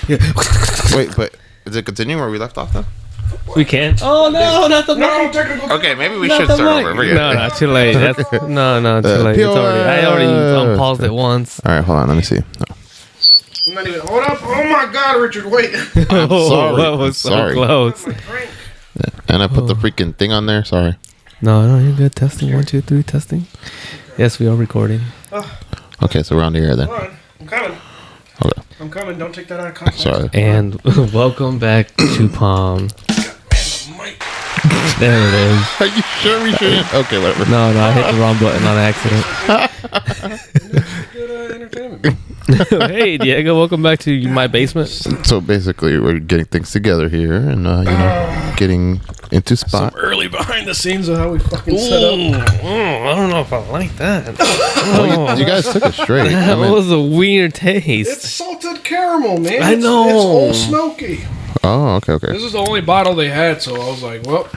Wait, but is it continuing where we left off though? We can't. Oh no, not the mic. Okay, maybe we Not should the start mic. over. No, too late. That's, no, too late. It's already. I already unpaused it once. All right, hold on. Let me see. No. I'm not even. Hold up! Oh my God, Richard, wait. I'm sorry. That was so Sorry. close. And I put the freaking thing on there. Sorry. No, you're good. Testing 1, 2, 3. Testing. Yes, we are recording. Okay, so we're on the air then. Hold on, I'm coming. Okay. I'm coming. Don't take that out of context. Sorry. And welcome back to Palm. Mike. There it is. Are you sure we shouldn't? Okay, whatever. No, I hit the wrong button on accident. Good entertainment. Hey, Diego, welcome back to my basement. So basically, we're getting things together here, and getting into spot. Some early behind the scenes of how we fucking set up. I don't know if I like that. Well, you guys took it straight. I That mean, was a weird taste. It's salted caramel, man. I know. It's Old Smoky. oh, okay. This is the only bottle they had, so I was like, well,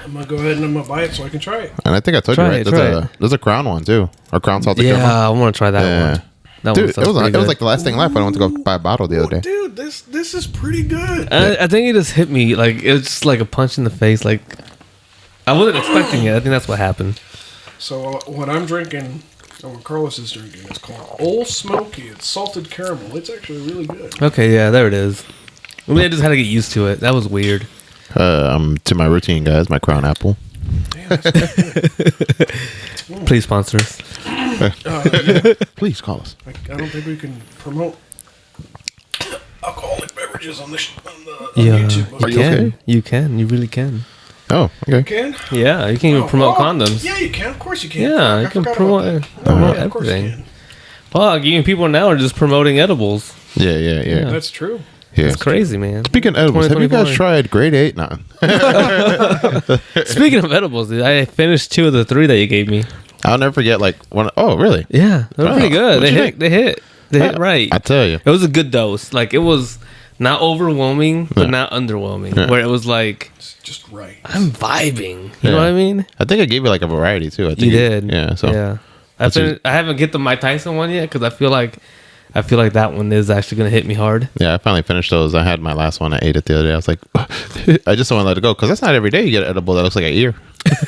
I'm gonna go ahead and I'm gonna buy it so I can try it. And I think I told Try you right. it, try There's a Crown one too, or Crown salted Yeah, caramel. I want to try that Yeah. one. That Dude, one sounds pretty it was good. like the last thing left when I went to go buy a bottle the other day. Dude, this is pretty good. I think it just hit me like it's just like a punch in the face. Like I wasn't expecting it. I think that's what happened. So what I'm drinking, or what Carlos is drinking, is called Old Smoky. It's salted caramel. It's actually really good. Okay, yeah, there it is. I mean, I just had to get used to it. That was weird. To my routine, guys, my Crown Apple. Damn, that's good. Please sponsor us. Please call us. I don't think we can promote alcoholic beverages on on Yeah, YouTube. Are you can. okay? You can. You really can. Oh, okay. Can? Yeah, you can even promote condoms. Yeah, you can. Of course you can. Yeah, Fuck, you I can forgot promote, about that. promote Yeah, of course you everything. can. Fuck, even people now are just promoting edibles. Yeah. That's true. Yeah. It's crazy, man. Speaking of edibles, have you guys 2024. tried Grade 8? No. Speaking of edibles, dude, I finished 2 of the 3 that you gave me. I'll never forget, like, one. Oh, really? Yeah, they were Wow. pretty good. What'd you think? They hit right. I tell you. It was a good dose. Like it was not overwhelming, but Yeah. not underwhelming. Yeah. Where it was like It's just right. I'm vibing. You Yeah. know what I mean? I think I gave you, like, a variety, too. I think You did. Yeah, so. yeah. That's just- I haven't get the Mike Tyson one yet because I feel like that one is actually gonna hit me hard. Yeah, I finally finished those. I had my last one. I ate it the other day. I was like, I just don't want to let it go because that's not every day you get an edible that looks like an ear.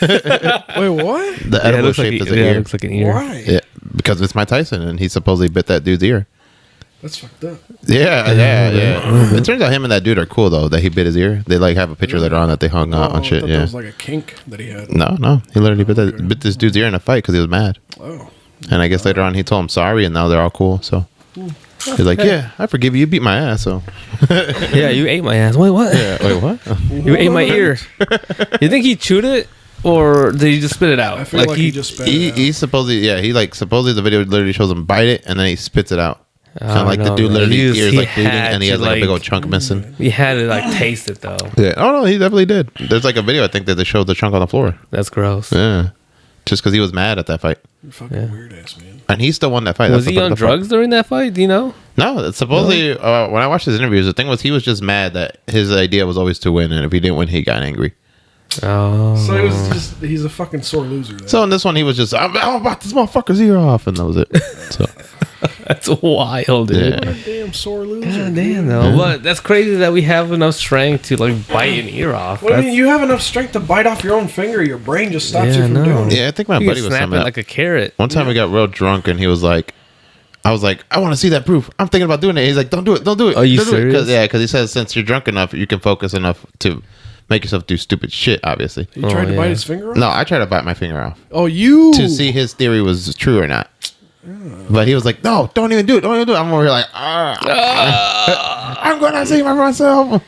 Wait, what? The Yeah, it edible looks like shaped as an it ear. looks like an ear. Why? Yeah, because it's Mike Tyson and he supposedly bit that dude's ear. That's fucked up. Yeah. It turns out him and that dude are cool though. That he bit his ear. They like have a picture later on that they hung out Oh, on I shit. thought Yeah. that was like a kink that he had. No. He literally bit this dude's ear in a fight because he was mad. Oh. And I guess later on he told him sorry, and now they're all cool. So he's like, "Yeah, I forgive you. You beat my ass." So Yeah, you ate my ass. Wait, what? yeah. Wait, what? You ate my ear. You think he chewed it or did he just spit it out? I feel like he just spat it out. He supposedly supposedly the video literally shows him bite it and then he spits it out. Kind of like the no, dude man. literally He ears like bleeding had and he to, has like a big old chunk missing. He had to like taste it though. Yeah. Oh no, he definitely did. There's like a video I think that they showed the chunk on the floor. That's gross. Yeah. Just because he was mad at that fight. You're fucking weird ass, man. And he still won that fight. Was That's he the- on the fight. drugs during that fight? Do you know? No, it's supposedly when I watched his interviews, the thing was he was just mad that his idea was always to win, and if he didn't win, he got angry. Oh. So it was just—he's a fucking sore loser. Then. So in this one, he was just, I'm about this motherfucker's ear off, and that was it. So That's wild, dude. what a damn sore loser. God damn, though. But that's crazy that we have enough strength to like bite an ear off. What do you That's- mean? You have enough strength to bite off your own finger. Your brain just stops Yeah, you from no. doing it. yeah, I think my you buddy can was snap saying it that. like a carrot. One time we got real drunk, and he was like, I was like, I want to see that proof. I'm thinking about doing it. He's like, don't do it. Are you serious? Because he says since you're drunk enough, you can focus enough to make yourself do stupid shit, obviously. You tried to yeah. bite his finger off? No, I tried to bite my finger off Oh, you. to see his theory was true or not. But he was like, no, don't even do it. Don't even do it. I'm over here like, I'm going to see myself.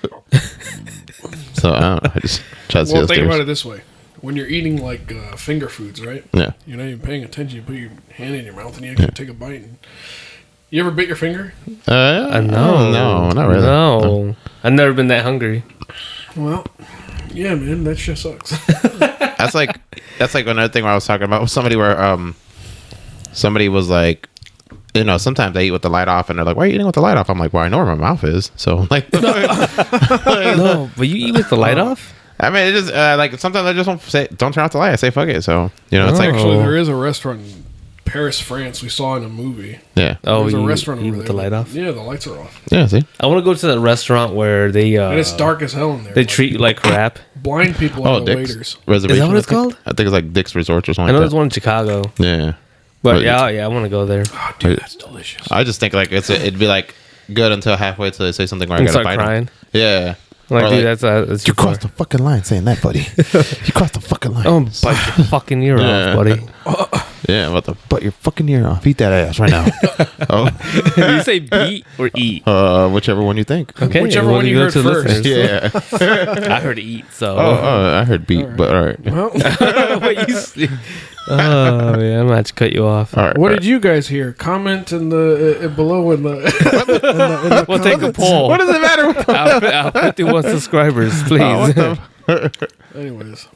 So I don't know. I just tried to see Well, those think about theories. it this way. When you're eating like finger foods, right? Yeah. You're not even paying attention. You put your hand in your mouth and you actually take a bite. And you ever bit your finger? No, No, not really. No, I've never been that hungry. Well, yeah, man, that shit sucks. That's like another thing where I was talking about with somebody where somebody was like, you know, sometimes I eat with the light off and they're like, why are you eating with the light off? I'm like, well, I know where my mouth is. So like, No, but you eat with the light off? I mean, it just like sometimes I just don't turn off the light. I say fuck it. So you know, it's like Actually, there is a restaurant in Paris, France. We saw in a movie. Yeah. Oh, There's a you restaurant eat over with there. the light off. Yeah, the lights are off. Yeah. See. I want to go to that restaurant where they And it's dark as hell in there. they Like, treat you like crap. blind people Oh, are the Dick's waiters. Reservation. Is that what it's I think. called? I think it's like Dick's Resorts or I something know like there's that. one in Chicago, Yeah. but But- yeah, I want to go there. Oh, dude, that's delicious. I just think like it'd be like good until halfway till they say something where I And gotta start fight 'em. crying. Yeah. Like, Or dude, like, that's you too far. crossed the fucking line saying that, buddy. You crossed the fucking line. Oh, bite your fucking ear Yeah. off, buddy. Yeah, what the butt your fucking ear off. Eat that ass right now. Oh, Did you say beat or eat? whichever one you think. Okay, Whichever well, one you go heard to the first. listeners. Yeah. I heard eat, so. I heard beat, but all right. Well, Wait, you see- oh man, I'm gonna have to cut you off. All right. what all did you guys hear? Comment in the below in the. We'll take a poll. What does it matter? Our 51 subscribers, please. Anyways,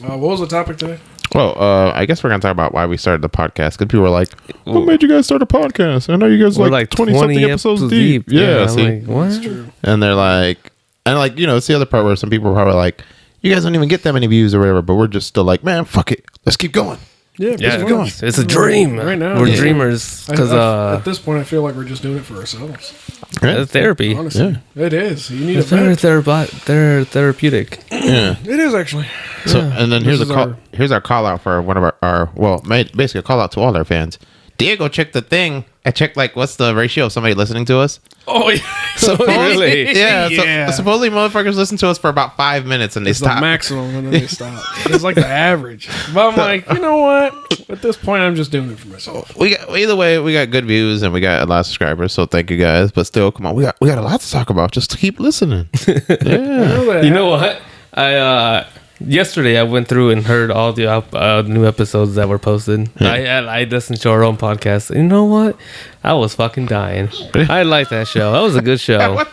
what was the topic today? Well, I guess we're gonna talk about why we started the podcast. Because people were like, "What made you guys start a podcast?" I know you guys We're are like 20 something episodes deep. Yeah, I'm see, like, what? It's true. and they're like, it's the other part where some people are probably like, "You guys don't even get that many views or whatever," but we're just still like, "Man, fuck it, let's keep going." Yeah, Yeah, it's fun. it's a dream. Right now, we're yeah. dreamers because at this point, I feel like we're just doing it for ourselves. it's therapy. Honestly, it is. You need It's a very vent. they're therapeutic. Yeah. It is actually. So and then here's This is here's our call out for one of basically a call out to all our fans. Diego checked the thing. I checked like what's the ratio of somebody listening to us. Oh yeah. Really? Yeah. Yeah. So, supposedly motherfuckers listen to us for about 5 minutes and they It's the stop. maximum, and then they stop. It's like the average. But I'm like, you know what? At this point, I'm just doing it for myself. We got either way, we got good views and we got a lot of subscribers. So thank you guys. But still, come on, we got a lot to talk about. Just keep listening. Yeah. You know what? I yesterday I went through and heard all the new episodes that were posted. I listened to our own podcast. You know what? I was fucking dying. I liked that show. That was a good show.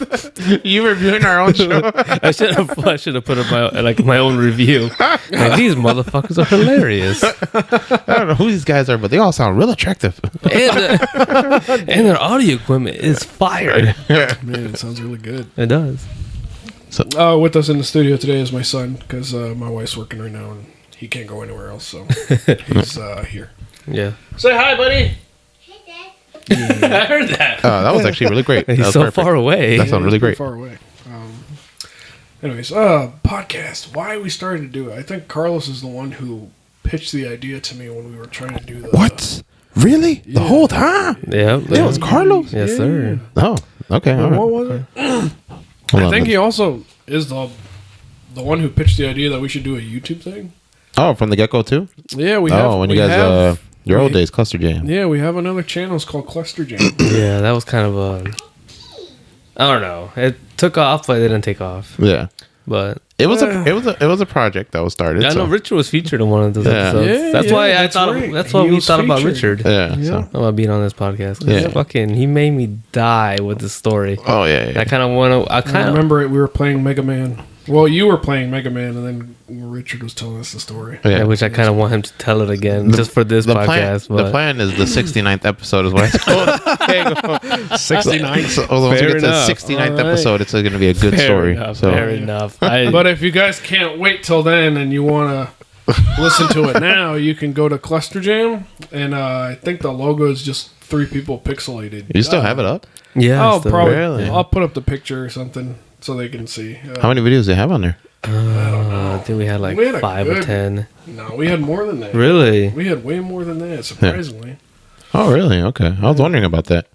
You reviewing our own show? I should have put up my own review. Like, these motherfuckers are hilarious, I don't know who these guys are, but they all sound real attractive. and their audio equipment is fire. Man, it sounds really good. It does. With us in the studio today is my son, because my wife's working right now and he can't go anywhere else, so he's here. Yeah, Say hi, buddy. I heard that. That was actually really great. That He's was so perfect. far away. That sounded really Pretty great. far away. Anyways, podcast. Why we started to do it? I think Carlos is the one who pitched the idea to me when we were trying to do the What? Really? The Yeah. whole time? Yeah, It was Carlos? Yes, sir. Oh, okay. All right. What was it? Hold I on. think he also is the one who pitched the idea that we should do a YouTube thing. Oh, from the get-go too? Yeah, we have. Oh, when you we guys, have- your old we- days, Cluster Jam. Yeah, we have another channel. It's called Cluster Jam. Yeah, that was kind of I don't know. It took off, but it didn't take off. Yeah. But It was a project that was started. I know so- Richard was featured in one of those Yeah. episodes. Yeah, that's yeah, why that's I thought. right. That's why He we was thought about featured. Richard. Yeah. Yeah. So. About being on this podcast. 'Cause Yeah. Fucking, he made me die with the story. Oh yeah. yeah. I kind of want to. I I kind of. remember it. We were playing Mega Man. Well, you were playing Mega Man, and then Richard was telling us the story. Yeah. Which I kind of want him to tell it again, just for this the plan, podcast. the But plan is the 69th episode is what it's called. 69. So once we Fair get to the enough. 69th All right. episode, it's going to be a good fair story. enough. So Fair enough. But if you guys can't wait till then and you want to listen to it now, you can go to Cluster Jam, and I think the logo is just 3 people pixelated. you still have it up? yeah, I'll probably. Really? I'll put up the picture or something so they can see. How many videos do you have on there? I think we had like We had a 5 or good- 10. No, we had more than that. Really? We had way more than that, surprisingly. Oh, really? Okay. I was wondering about that.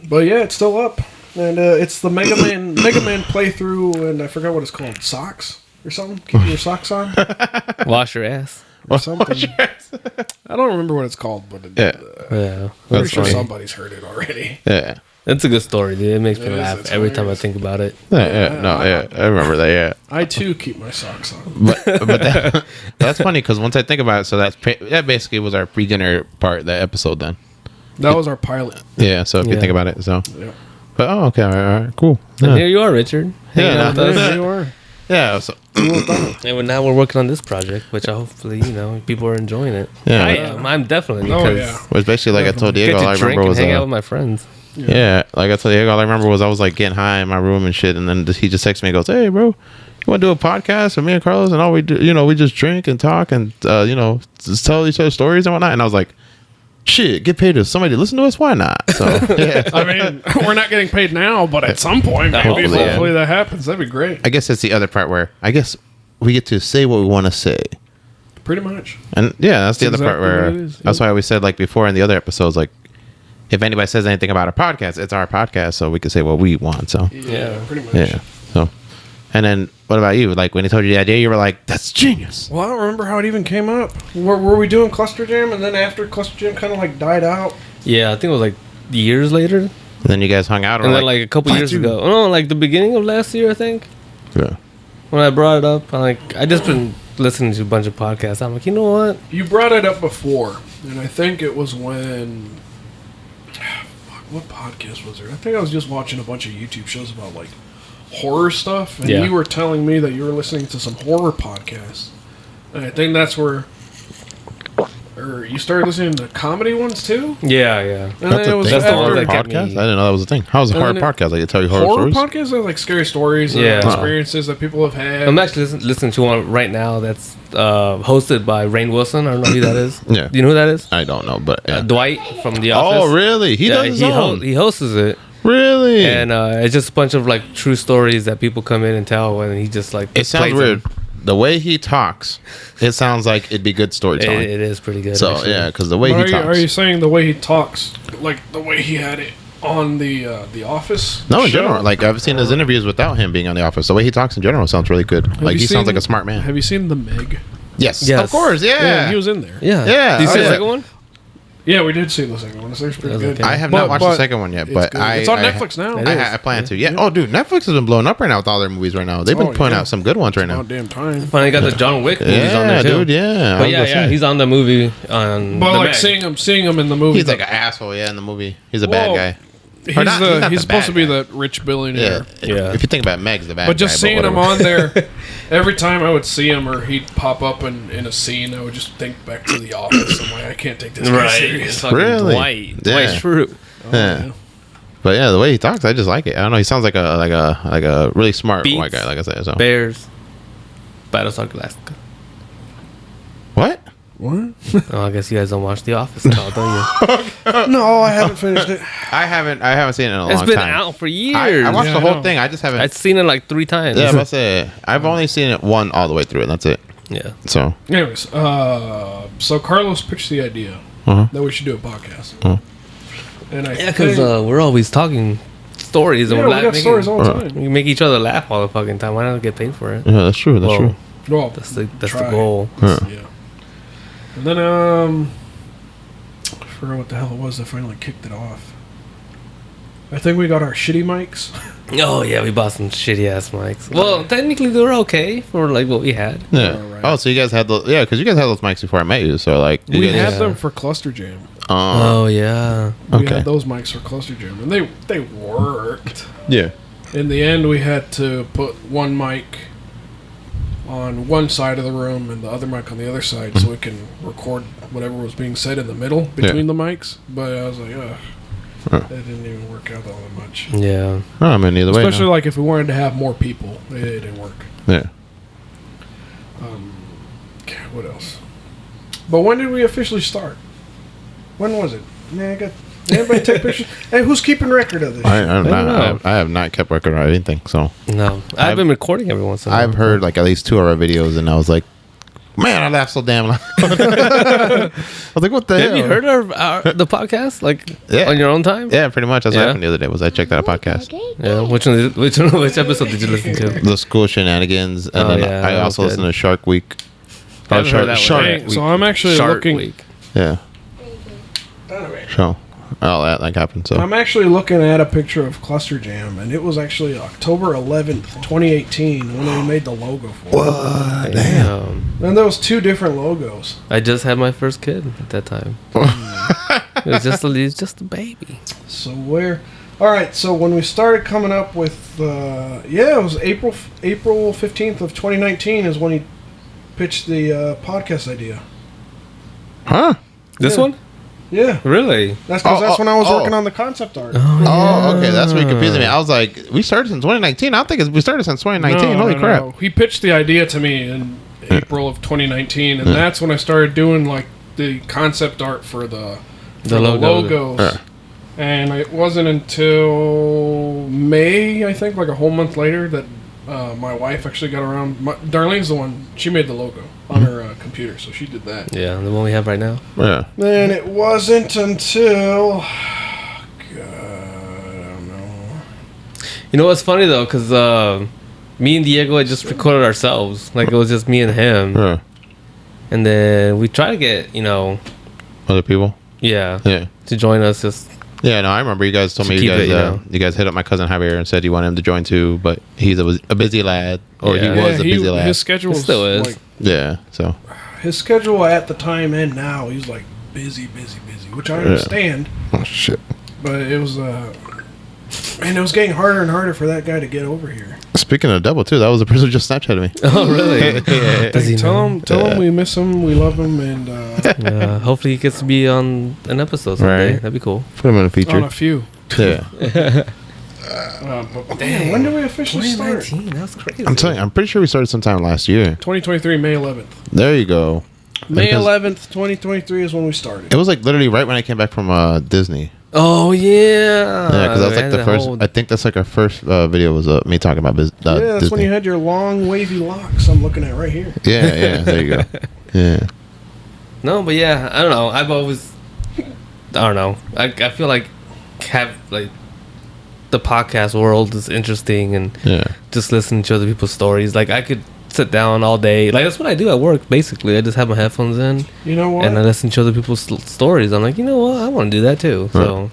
But yeah, it's still up, and it's the Mega Man playthrough, and I forgot what it's called, socks or something. Keep your socks on Wash your ass. or something. I don't remember what it's called, but Yeah. Yeah. I'm That's pretty sure funny. somebody's heard it already. Yeah. It's a good story, dude. It makes me It is, laugh it's every time I hilarious. think about it. Yeah. No. Yeah. I remember that. Yeah. I too keep my socks on. But that's funny because once I think about it, so that basically was our pre-dinner part, that episode then. That was our pilot. Yeah. So if you Yeah. think about it, so. Yeah. But oh, okay. All right. Cool. And Yeah. here you are, Richard. Hanging out with us. There you are. Yeah. So And now we're working on this project, which hopefully, people are enjoying it. Yeah. I am. I'm definitely. Oh, Because yeah. it was basically like I told Get Diego. All I to drink remember and was hang out with my friends. yeah, like I told Diego, all I remember was I was like getting high in my room and shit, and then he just texted me and goes, "Hey, bro, you want to do a podcast with me and Carlos?" And all we do, we just drink and talk and just tell each other stories and whatnot. And I was like, shit, get paid to somebody to listen to us. Why not? So yeah. I mean, we're not getting paid now, but at some point, maybe, hopefully that happens. That'd be great. I guess that's the other part where I guess we get to say what we want to say. Pretty much. And yeah, that's the other part exactly where what it is, that's why we said like before in the other episodes, like if anybody says anything about our podcast, it's our podcast, so we can say what we want. So Yeah, pretty much. yeah. So and then what about you? Like when he told you the idea, you were like, "That's genius." Well, I don't remember how it even came up. Were we doing Cluster Jam, and then after Cluster Jam kind of like died out? Yeah, I think it was like years later, And then you guys hung out, and then like a couple years ago. Oh, no, like the beginning of last year, I think. yeah. When I brought it up, I just been listening to a bunch of podcasts. I'm like, you know what? You brought it up before, and I think it was when. Fuck, what podcast was there? I think I was just watching a bunch of YouTube shows about like horror stuff, and Yeah. you were telling me that you were listening to some horror podcasts, and I think that's where. Or you started listening to comedy ones too? Yeah, yeah. And That's then it a was thing. That's the one after that got Podcast? I me. didn't know that was a thing. How was a And horror then it- podcast? Like they tell you horror horror stories? podcasts are like scary stories, Yeah. and experiences that people have had. I'm actually listening to one right now that's hosted by Rainn Wilson. I don't know who that is. Yeah. Do you know who that is? I don't know, but yeah. Dwight from The Office. Oh, really? He Yeah, does his own. he hosts it, Really? and it's just a bunch of like true stories that people come in and tell, and he just like It sounds plays weird. them. The way he talks, it sounds like it'd be good storytelling. It is pretty good. So actually. yeah, because the way But he talks. are you saying the way he talks, like the way he had it on the Office? No, in show? general, like I've seen his interviews without him being on The Office. The way he talks in general sounds really good. Have Like you he sounds seen- like a smart man. Have you seen the Meg? Yes, Yes. of course, Yeah, yeah. he was in there. Yeah. Yeah, Did you see oh, the yeah. second one? Yeah, we did see the second one. It's pretty That was good. okay. I have But- not watched the but second one yet, it's but good. I It's on I- Netflix now. It is. I plan to. Yeah. Oh, dude, Netflix has been blowing up right now with all their movies right now. They've been Oh, putting yeah. out some good ones right now. About damn time. Finally got the John Wick movies on there Yeah, too. dude. Yeah. I But was yeah, gonna say. he's on the movie on. But the like Meg. seeing him in the movie, He's like an asshole. Yeah, in the movie, he's a bad Whoa. guy. he's or not- he's not he's the supposed to bad be guy. the rich Yeah. billionaire. Yeah. If you think about Meg's the bad But just guy, seeing him whatever. on there, every time I would see him or he'd pop up in a scene, I would just think back to The Office. I'm like, I can't take this guy Right. serious. Fucking Really? Dwight. Yeah. Dwight Schrute. Yeah. But yeah, the way he talks, I just like it. I don't know. He sounds like a really smart Beats. white guy, like I said. So Bears. Battlestar Galactica. what? What? Oh, I guess you guys don't watch The Office at all, don't you? No, I haven't finished it. I haven't seen it in a It's long been time. out for I years. watched Yeah, the I whole know. thing. I just haven't. I've seen it like 3 times. Yeah, I must say I've only seen it one all the way through, and that's it. Yeah. So Anyways, so Carlos pitched the idea Uh-huh. that we should do a podcast. Uh-huh. And I Yeah, because think- we're always talking stories and yeah, we're we got laughing. stories all the time. We make each other laugh all the fucking time. Why not get paid for it? yeah, that's true. That's Well, true. Well, That's the try. goal. Huh. Yeah. And then I forgot what the hell it was that finally kicked it off. I think we got our shitty mics. Oh yeah, we bought some shitty ass mics. Well, technically they were okay for like what we had. Yeah. Alright. Oh, so you guys had those? Yeah, because you guys had those mics before I met you. So like, you We guys, had Yeah. them for Cluster Jam. Oh yeah. We Okay. had those mics for Cluster Jam, and they worked. Yeah. In the end, we had to put one mic on one side of the room and the other mic on the other side, so we can record whatever was being said in the middle between the mics. But I was like, ugh, that didn't even work out all that much. Yeah. Oh, I mean, either way. Especially no. like if we wanted to have more people, it didn't work. Yeah. What else? But when did we officially start? When was it? Man, I got. Anybody take pictures? Hey, who's keeping record of this? I have not kept record of anything. So No, I've been recording every once in a while. I've heard like at least 2 of our videos, and I was like, man, I laughed so damn loud. I was like, what the hell? Have you heard the podcast like Yeah. on your own time? Yeah, pretty much. That's what Yeah. happened the other day. Was I checked out a podcast, Yeah. Which episode did you listen to? the school shenanigans, and Oh, then yeah, I that also was listened good. to Shark Week. I haven't heard that one. Shark Hey, Week. so I'm actually Shark looking. Week. Yeah. So all that like happened. So I'm actually looking at a picture of Cluster Jam, and it was actually October 11th, 2018, when we made the logo for it. Damn. And there was 2 different logos. I just had my first kid at that time. It was just a baby. So where? All right. So when we started coming up with, it was April 15th of 2019 is when he pitched the podcast idea. huh? This Yeah. one? Yeah, Really? that's because Oh, that's when I was oh. working on the concept art. Oh, okay. That's what confusing me. I was like, we started since 2019. I don't think we started since 2019. No, Holy no, crap! no. He pitched the idea to me in April of 2019, and that's when I started doing like the concept art for the The logo. logos. And it wasn't until May, I think, like a whole month later, that my wife actually got around. Darlene's the one, she made the logo on her computer, so she did that. Yeah, the one we have right now. Yeah. Then it wasn't until... God, I don't know. You know what's funny though, because me and Diego had just recorded ourselves. Like it was just me and him, Yeah. and then we tried to get Other people. yeah, Yeah. to join us. Just Yeah, no, I remember you guys told To me keep it, you guys hit up my cousin Javier and said you wanted him to join too, but he's a busy lad, or Yeah. he was a busy lad. His schedule It still is. like, Yeah, so his schedule at the time and now, he's like busy, which I understand. oh shit. But it was, and it was getting harder and harder for that guy to get over here. Speaking of double too, that was the person who just Snapchatted me. oh really? Yeah. Does he know? Tell him we miss him, we love him, and Hopefully he gets to be on an episode someday. Right. That'd be cool. Put him in a feature. on a few. Yeah, But damn, when did we officially start? 2019. That's crazy. I'm telling you, I'm pretty sure we started sometime last year. 2023, May 11th. There you go. May Because 11th, 2023 is when we started. It was like literally right when I came back from Disney. Oh yeah. Yeah, because that was like Man, the that first. whole- I think that's like our first video was me talking about Yeah, that's Disney. when you had your long, wavy locks I'm looking at right here. Yeah, there you go. Yeah, No, but yeah, I don't know. I've always, I don't know. I feel like the podcast world is interesting and yeah. just listening to other people's stories. Like I could sit down all day. Like that's what I do at work. Basically, I just have my headphones in You know what? and I listen to other people's stories. I'm like, you know what? I want to do that too. So,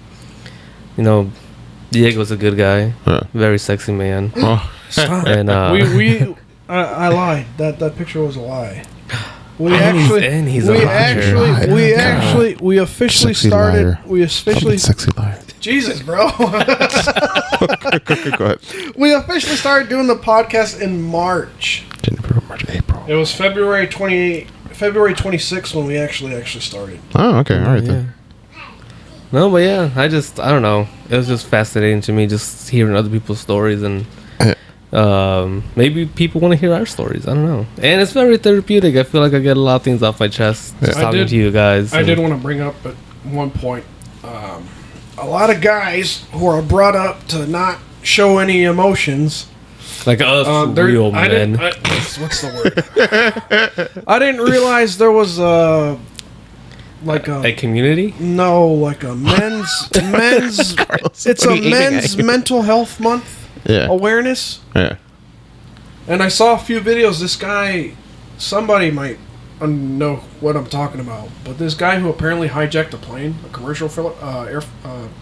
Diego's a good guy, Yeah. very sexy man, Oh, Stop. and I lied. That picture was a lie. We And he's a liar. we officially Sexy started. liar. We officially sexy liar. Jesus, bro. Go ahead. We officially started doing the podcast in March. January, March, April. It was February 26th when we actually started. Oh, okay, all right then. No, but yeah, I don't know. It was just fascinating to me just hearing other people's stories and maybe people want to hear our stories. I don't know. And it's very therapeutic. I feel like I get a lot of things off my chest just I talking did- to you guys. I and- did want to bring up at one point, a lot of guys who are brought up to not show any emotions. Like us real men. What's the word? I didn't realize there was a A community? like a men's it's a men's mental health month Yeah, awareness. yeah. And I saw a few videos. This guy, somebody might know what I'm talking about, but this guy who apparently hijacked a plane, a commercial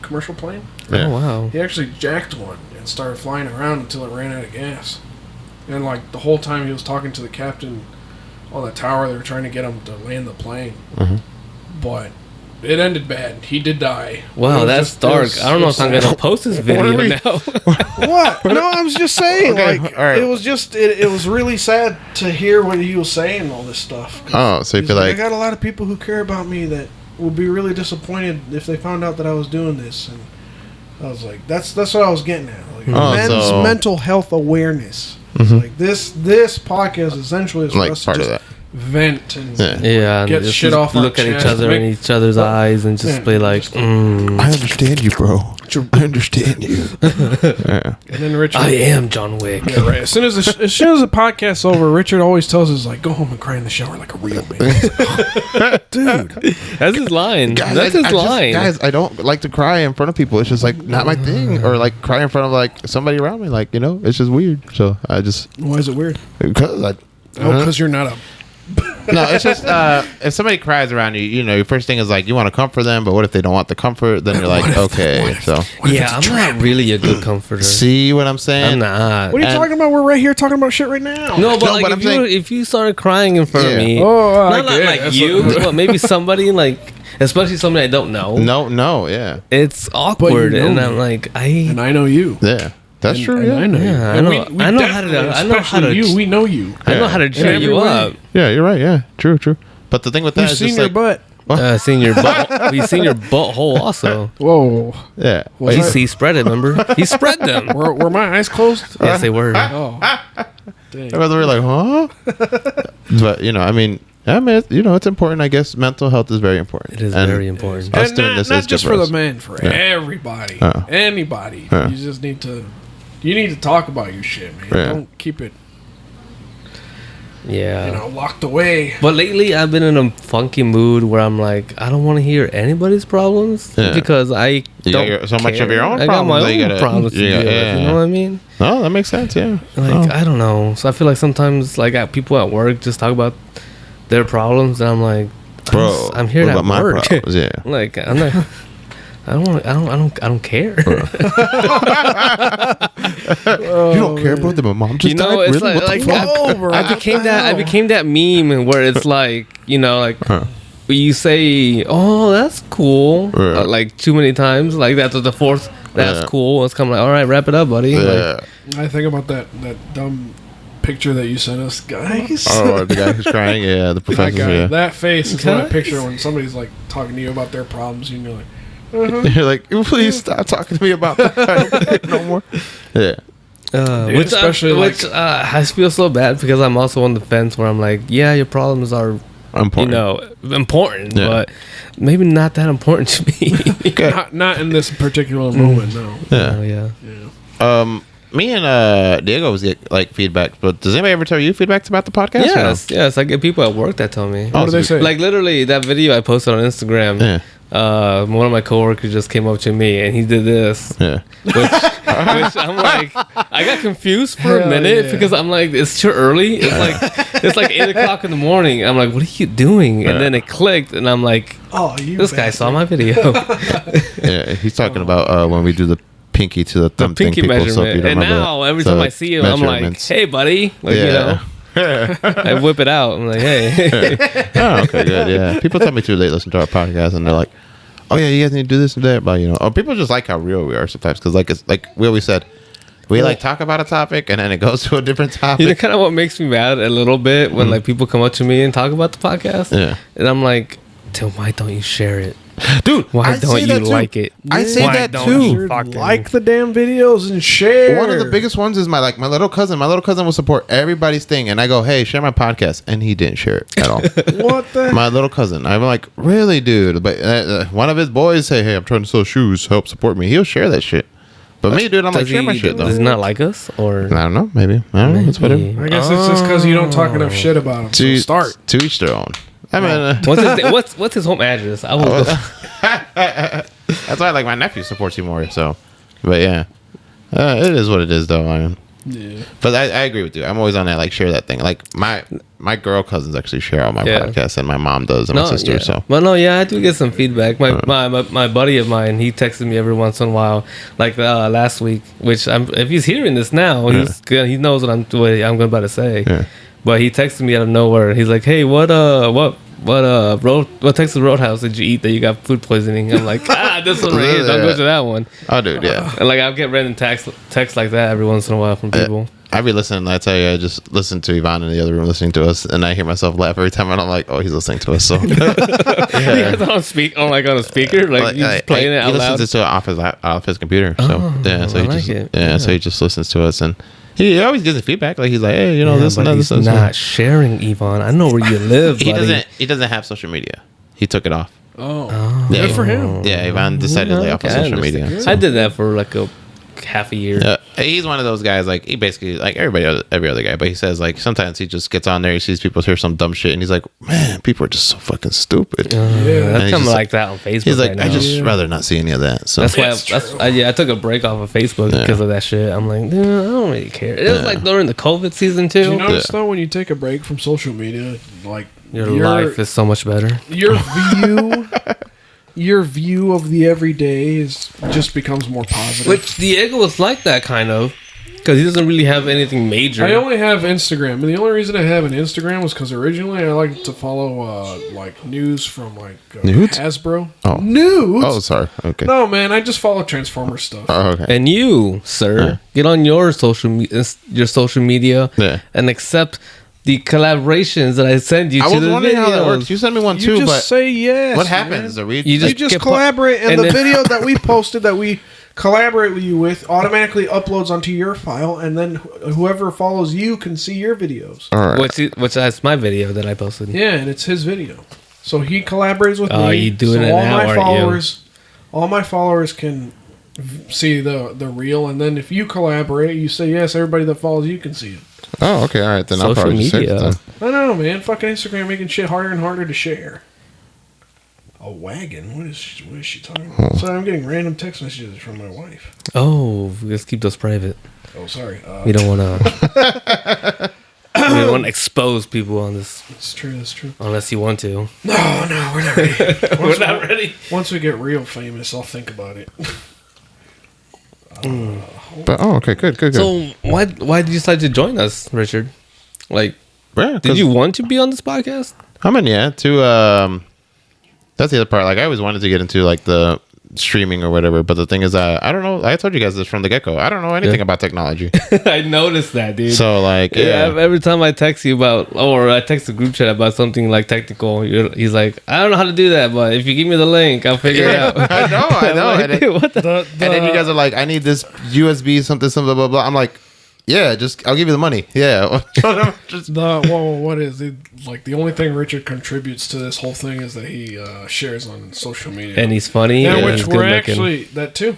commercial plane, Yeah. Oh, wow. he actually jacked one and started flying around until it ran out of gas. And like the whole time he was talking to the captain on the tower, they were trying to get him to land the plane, but it ended bad. He did die. It Wow, was that's just- dark. it was- I don't know it was if I'm sad. going to post this video are we- now. What? No, I was just saying. Okay, like, all right. it was just it was really sad to hear what he was saying and all this stuff. 'Cause Oh, so you he's feel I like got a lot of people who care about me that would be really disappointed if they found out that I was doing this, and I was like, that's what I was getting at. Like, Oh, men's so- mental health awareness. It's like this podcast essentially is for like us part to of just that. vent and Yeah. Yeah, and Get just shit off our look at each chest, other in make- each other's eyes and just Yeah, be like, just- I understand you, bro. I understand you. Yeah. and then Richard. I am John Wick. Yeah, right. As soon as the podcast's over, Richard always tells us like, "Go home and cry in the shower like a real man." Dude, That's his line. Guys, That's his line. guys, I don't like to cry in front of people. It's just like not my thing, or like cry in front of like somebody around me. Like it's just weird. So I just why is it weird? because like Oh, because you're not a. no, it's just if somebody cries around you, your first thing is like you want to comfort them, but what if they don't want the comfort? Then you're like, okay, so Yeah, I'm not really a good comforter. see what I'm saying? I'm not. What are you And- talking about? We're right here talking about shit right now. No, but No, like but I'm if, saying- if you started crying in front of Yeah. me, Oh, I not get it. like That's you, what- but maybe somebody like, especially somebody I don't know. No, yeah, It's awkward, know and me. I'm like, And I know you. yeah, that's And- true. and Yeah, I know you. Yeah, I And know- I know how to- definitely, I know how especially to- you. We know you. I know how to cheer every you way. up. yeah, you're right. Yeah, true. But the thing with that We've is seen just your like, butt. Seen your butt. We've seen your butthole also. Whoa. yeah, Was He, that- he spread it. Remember? He spread them. Were my eyes closed? Yes, they were. Oh. Dang. I was really like, huh? But I mean, I mean, it's important. I guess mental health is very important. It is And very important. us And doing this not is just good for the us. men, for everybody, anybody. Yeah. You just need to talk about your shit, man. Yeah. Don't keep it, Yeah. locked away. But lately, I've been in a funky mood where I'm like, I don't want to hear anybody's problems Yeah. because I You don't got so much care. of your own I got my problems that you own gotta- problems to yeah, deal with. yeah, You yeah. know what I mean? No, that makes sense. Yeah. Like I don't know. So I feel like sometimes like people at work just talk about their problems, and I'm like, Bro, I'm here what at about my work. problems? Yeah. Like I'm not. I don't care. You don't care, bro. That my mom just You know, died. it's Really? What the like fuck? I became that meme where it's like, like Huh. you say, "Oh, that's cool," Yeah. like too many times, like that's the fourth. That's Yeah. cool. It's kind of like, all right, wrap it up, buddy. Like, Yeah. I think about that dumb picture that you sent us, guys. Oh, the guy who's crying. Yeah, the that professor. guy, Yeah. that face is what I Guys. picture when somebody's like talking to you about their problems, and you're like, You're like, please stop talking to me about that no more. Yeah. Dude, which especially, I feel so bad because I'm also on the fence where I'm like, yeah, your problems are Important. important, Yeah. but maybe not that important to me. not in this particular moment, no. Yeah. Oh, yeah. Yeah. Me and Diego always get like feedback, but does anybody ever tell you feedbacks about the podcast? or no? Yes. I get people at work that tell me. What do they say? Like literally that video I posted on Instagram. Yeah. One of my coworkers just came up to me and he did this, Yeah. which I'm like, I got confused for a Hell minute yeah. because I'm like, it's too early. It's like 8:00 in the morning. I'm like, what are you doing? And then it clicked, and I'm like, Oh, you this guy saw my video, Yeah. He's talking about when we do the pinky to the the thumb thing. pinky People, so if measurement. you don't And remember now that. every So, time I see him, I'm like, measurements. hey, buddy, like Yeah. I whip it out. I'm like, hey. Oh, okay, good. Yeah. People tell me too they listen to our podcast and they're like, oh, yeah, you guys need to do this and that. But, people just like how real we are sometimes. Because, it's like we always said, we like talk about a topic and then it goes to a different You know, topic. kind of what makes me mad a little bit when like people come up to me and talk about the podcast, Yeah. and I'm like, "Then why don't you share it? Dude, Why I don't say you that too. like it? I say Why that don't too. you Sure, fucking like the damn videos and share. One of the biggest ones is my little cousin. My little cousin will support everybody's thing, and I go, "Hey, share my podcast," and he didn't share it at all. What the? My little cousin. I'm like, really, dude? But one of his boys say, "Hey, I'm trying to sell shoes. Help support me." He'll share that shit. But me, dude, I'm like, share my shit though. Does he not like us or? I don't know. Maybe. I don't know. It's whatever. I guess it's just because you don't talk enough shit about them. So To start. to each their own. I mean, What's his home address? I will go. that's why like my nephew supports you more. So, but yeah, it is what it is though. I mean, Yeah. but I agree with you. I'm always on that like share that thing. Like my girl cousins actually share all my Yeah. podcasts, and my mom does, and my sister. Yeah. So Well, no, yeah, I do get some feedback. My buddy of mine, he texted me every once in a while, like last week. Which if he's hearing this now, he knows what I'm about to say. Yeah. But he texted me out of nowhere. He's like, "Hey, what Texas Roadhouse did you eat that you got food poisoning?" I'm like, this one right here. Don't go to that one. oh, dude, yeah. And like I'll get random texts like that every once in a while from people. I be listening. I tell you, I just listen to Yvonne in the other room listening to us, and I hear myself laugh every time, and I'm like, "Oh, he's listening to us." So Yeah. on a speaker, like you just playing it he out loud. listens to it off his computer. So yeah, so I he like just it. so he just listens to us, and he always gives us feedback. Like he's like, "Hey, Yeah, this and but that, he's this and not that." sharing, Yvonne. I know where you live, He buddy. doesn't have social media. He took it off. Oh. Yeah. Good for him. Yeah, Yvonne decided to lay off on Okay, I social understand. media. I did that for like a half a year. He's one of those guys. Like he basically like every other guy, but he says like sometimes he just gets on there. He sees people hear some dumb shit, and he's like, "Man, people are just so fucking stupid." Yeah. And That's he's kind of just like that on Facebook. He's like, right "I now. just rather not see any of that." So That's why It's I took a break off of Facebook because of that shit. I'm like, dude, I don't really care. It was like during the COVID season too. Do you notice though when you take a break from social media, like Your life is so much better. your view of the everyday just becomes more positive. Which Diego was like that kind of, because he doesn't really have anything major. I only have Instagram, and the only reason I have an Instagram was because originally I like to follow like news from like Nudes? Hasbro. Oh. Nudes? Oh, sorry. Okay. No, man, I just follow Transformers stuff. Oh, okay. And you, sir, get on your social media Yeah. and accept the collaborations that I send you. I to was the wondering how that videos. works. You sent me one You too, just but say yes. what man. happens? Are we? You You just get collaborate, and and the then- video that we posted that we collaborate with you with automatically uploads onto your file, and then whoever follows you can see your videos. All right. Which that's my video that I posted. Yeah, and it's his video. So he collaborates with Oh, me. you doing so it all now, my aren't you? followers, all my followers can see the reel, and then if you collaborate, you say yes. Everybody that follows you can see it. Oh, okay. All right. Then I'll Social probably just save it media. then. I know, man. Fucking Instagram making shit harder and harder to share. A wagon? What is she talking about? Sorry, I'm getting random text messages from my wife. Oh, let's keep those private. Oh, sorry. We don't want to. We don't want to expose people on this, That's true. That's true. unless you want to. No, we're not ready. We're not ready. Once we get real famous, I'll think about it. But okay, good. So why did you decide to join us, Richard? Like, yeah, did you want to be on this podcast? I mean, yeah. That's the other part. Like, I always wanted to get into like the streaming or whatever, but the thing is, I don't know. I told you guys this from the get go. I don't know anything about technology. I noticed that, dude. So like, yeah, every time I text you about, or I text the group chat about something like technical, he's like, I don't know how to do that, but if you give me the link, I'll figure it out. I know. I'm like, And, dude, what the? and then you guys are like, I need this USB something blah blah blah. I'm like, yeah, just I'll give you the money. Yeah, just What is it? Like, the only thing Richard contributes to this whole thing is that he shares on social media. And he's funny. yeah, and which he's we're good looking. actually that too.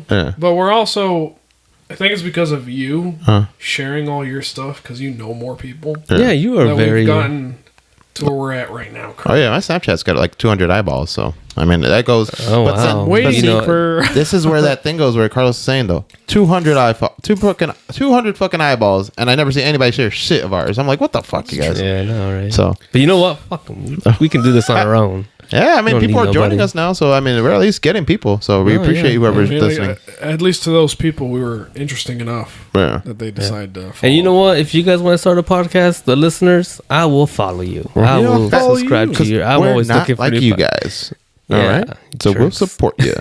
Yeah. But we're also, I think it's because of you sharing all your stuff, because you know more people. Yeah, you are that very. we've gotten to where we're at right now. oh yeah, my Snapchat's got like 200 eyeballs. So I mean, that goes. Oh, but wow. Waiting You know- for This is where that thing goes. Where Carlos is saying though, 200 fucking eyeballs, and I never see anybody share shit of ours. I'm like, what the fuck, you guys? Yeah, I know, right? So But you know what? Fuck 'em. We can do this on our own. yeah, I mean, Don't people need are joining nobody. us now. So I mean, we're at least getting people. So we Oh, appreciate yeah. whoever's I mean, listening. at least to those people, we were interesting enough Yeah. that they decided to follow. And you know what? If you guys want to start a podcast, the listeners, I will follow you. I Yeah, will follow subscribe you. to you. I'm We're always not looking for like new you pod- guys. Yeah, All right. So we'll jerks. support you.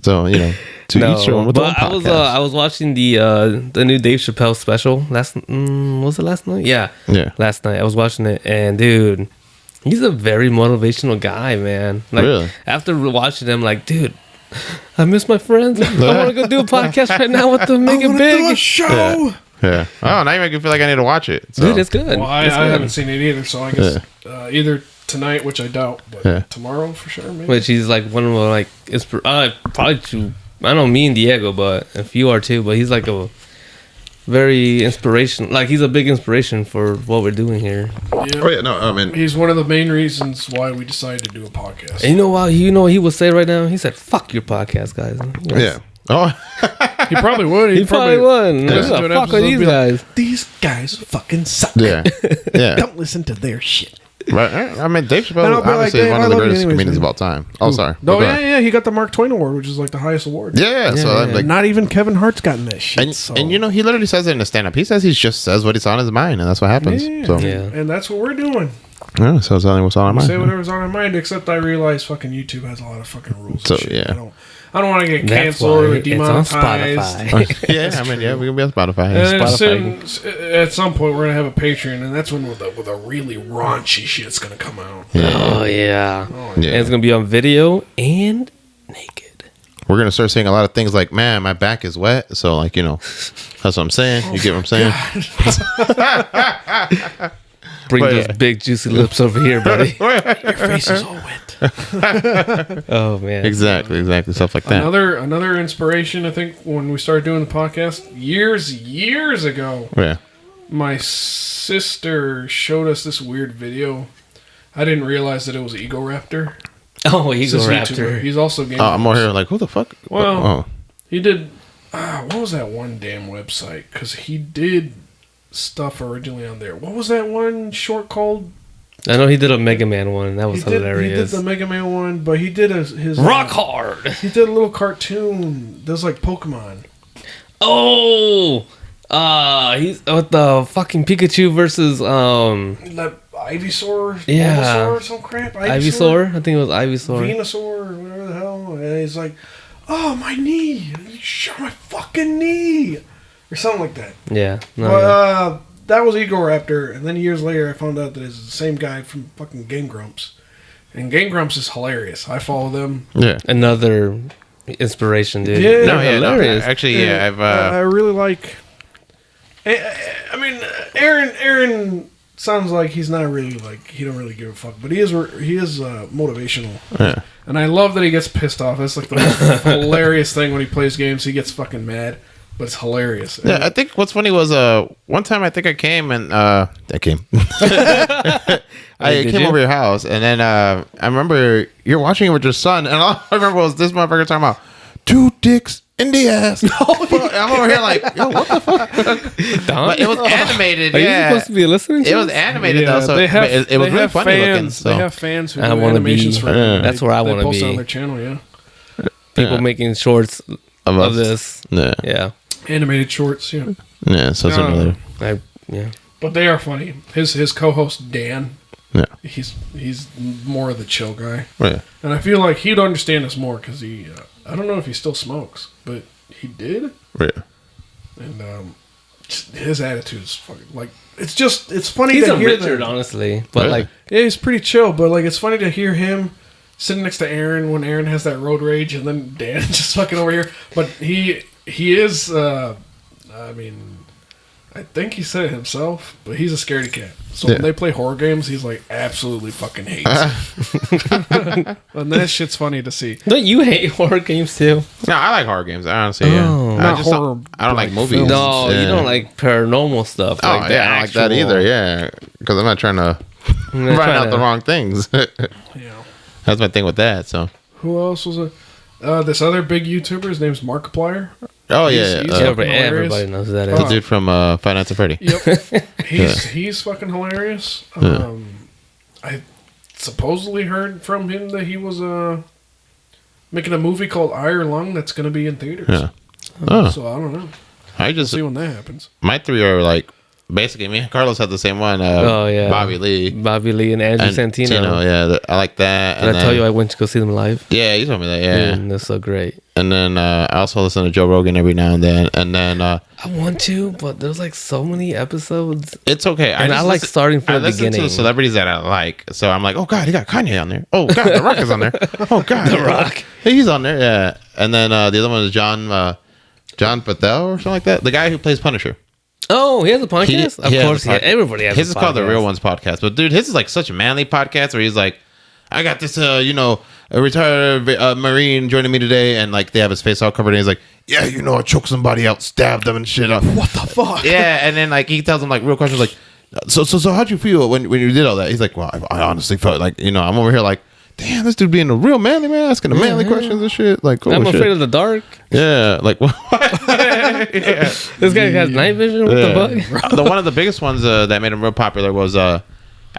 So to each their own with their own but I podcast. was watching the new Dave Chappelle special was it last night? Yeah, last night I was watching it, and dude, he's a very motivational guy, man. Like Really? after watching him, like, dude, I miss my friends. I want to go do a podcast right now with them, make it big. show. Yeah. Oh, now you make me feel like I need to watch it. So. Dude, it's good. Well, I It's good. haven't seen it either, so I guess either tonight, which I doubt, but Yeah. tomorrow for sure. Maybe. Which he's like one of the like probably two. I don't know, me and Diego, but if you are too, but he's like a very inspiration. Like he's a big inspiration for what we're doing here. Yeah. Oh yeah, no, I mean, He's one of the main reasons why we decided to do a podcast. And you know what? You know what he would say right now? He said, "Fuck your podcast, guys." yeah. Oh, He probably would. He probably wouldn't. listen What to the an fuck are episode and these be like, guys? These guys fucking suck. yeah, yeah. Don't listen to their shit. Right. I mean, Dave And Chappelle I'll is be like, obviously "Dave, one I of the love you greatest anyways, comedians man." of all time. Oh, sorry. No, Go ahead. yeah. He got the Mark Twain Award, which is like the highest award. Yeah. So I'm like, Not even Kevin Hart's gotten that shit. and you know, he literally says it in a stand-up. He says he just says what it's on his mind, and that's what happens. Yeah. So Yeah. And that's what we're doing. yeah, so it's only what's on our Say mind. whatever's on our mind, except I realize fucking YouTube has a lot of fucking rules. So, and shit. yeah. I don't want to get That's canceled why or it's on demonetized. Spotify. Yeah, I mean, yeah, we can be on Spotify. And Spotify. at some point, we're gonna have a Patreon, and that's when with a really raunchy shit's gonna come out. Oh yeah. Yeah. And it's gonna be on video and naked. We're gonna start saying a lot of things like, "Man, my back is wet." So, like, that's what I'm saying. You get what I'm saying? Bring But, those yeah. big juicy lips over here, buddy. Your face is all wet. Oh man. Exactly, stuff like that. Another inspiration. I think when we started doing the podcast years ago, Yeah, my sister showed us this weird video. I didn't realize that it was Ego Raptor. Oh, He's Eagle a YouTuber. Raptor. He's also game. I'm more here like, who the fuck? Well, oh, he did. What was that one damn website? Because he did stuff originally on there. What was that one short called? I know he did a Mega Man one. That was He did hilarious. the Mega Man one, but he did his Rock hard. He did a little cartoon. That's like Pokemon. Oh, he's with the fucking Pikachu versus That Ivysaur, Yeah. Bulbasaur or some crap. Ivysaur. I think it was Ivysaur. Venusaur, or whatever the hell. And he's like, "Oh, my knee! You shot my fucking knee," or something like that. Yeah. No, But yeah. that was Ego Raptor, and then years later, I found out that it's the same guy from fucking Game Grumps. And Game Grumps is hilarious. I follow them. yeah. Another inspiration, dude. Yeah. They're No, yeah, no, hilarious. actually, yeah, I really like. I mean, Aaron sounds like he's not really like he don't really give a fuck, but he is motivational, Yeah. and I love that he gets pissed off. That's like the most hilarious thing when he plays games. He gets fucking mad, but it's hilarious. Yeah, I think what's funny was one time I think I came and I came. I Did came you? over your house and then I remember you're watching it with your son and all I remember was this motherfucker talking about 2 dicks in the ass. I'm over here like, yo, what the fuck? Don? But it was animated. Are you Yeah, supposed to be listening to it was this? animated Yeah, though, so they have, it was they really have funny looking. fans. So They have fans who I do wanna animations be- for it. That's where I They wanna post it be. on their channel. Yeah, People Yeah. making shorts Of of us. this. yeah, Yeah. animated shorts. Yeah, yeah. So it's another. Yeah. but they are funny. His co-host Dan, Yeah, he's more of the chill guy. yeah. And I feel like he'd understand us more because he, I don't know if he still smokes, but he did. Yeah. And just his attitude is fucking like, it's funny He's to a hear Richard, that. honestly. But Really? like, Yeah, he's pretty chill, but like it's funny to hear him sitting next to Aaron when Aaron has that road rage and then Dan just fucking over here. But he is, I mean, I think he said it himself, but he's a scaredy cat. So Yeah. when they play horror games, he's like absolutely fucking hates it. And that shit's funny to see. don't you hate horror games too? No, I like horror games. Honestly, yeah. Oh. I Not just horror, I don't like like movies. films. No, Yeah. you don't like paranormal stuff. Oh like the yeah, I don't like that actual- either. Yeah, because I'm not trying to I'm not write trying out to- the wrong things. You know. That's my thing with that. So. Who else was it? This other big YouTuber, his name's Markiplier. Oh He's- yeah, he's yeah. fucking Everybody hilarious. knows who that The is. Oh. dude from Five Nights at Freddy. Yep. He's fucking hilarious. I supposedly heard from him that he was making a movie called Eye or Lung that's going to be in theaters. Yeah. Oh, So I don't know. I just See when that happens. my 3 are like basically me and Carlos had the same one. Oh, yeah. Bobby Lee Bobby Lee and Andrew and Santino. Yeah, I like that. Did I tell you I went to go see them live? Yeah, you told me that. Yeah, And they're so great. and then I also listen to Joe Rogan every now and then, and then I want to, but there's like so many episodes. it's okay. And I just like starting from I the listen to beginning. the celebrities that I like, so I'm like, oh god, he got Kanye on there. Oh god, The Rock is on there. Oh god, The Rock. he's on there. Yeah, and then the other one is John Bethel or something like that. The guy who plays Punisher. Oh, he has a podcast? He has Of course, a podcast. everybody has His a is called the podcast. Real Ones podcast, but dude, his is like such a manly podcast where he's like, I got this, a retired Marine joining me today, and like they have his face all covered, and he's like, yeah, I choked somebody out, stabbed them and shit. What the fuck? Yeah, and then like he tells them like real questions like, so how'd you feel when you did all that? He's like, well, I honestly felt like I'm over here like, damn, this dude being a real manly man, asking the manly questions and shit. Like, I'm shit. afraid of the dark. Yeah, like what? Yeah. This guy has night vision. What the fuck? The one of the biggest ones that made him real popular was I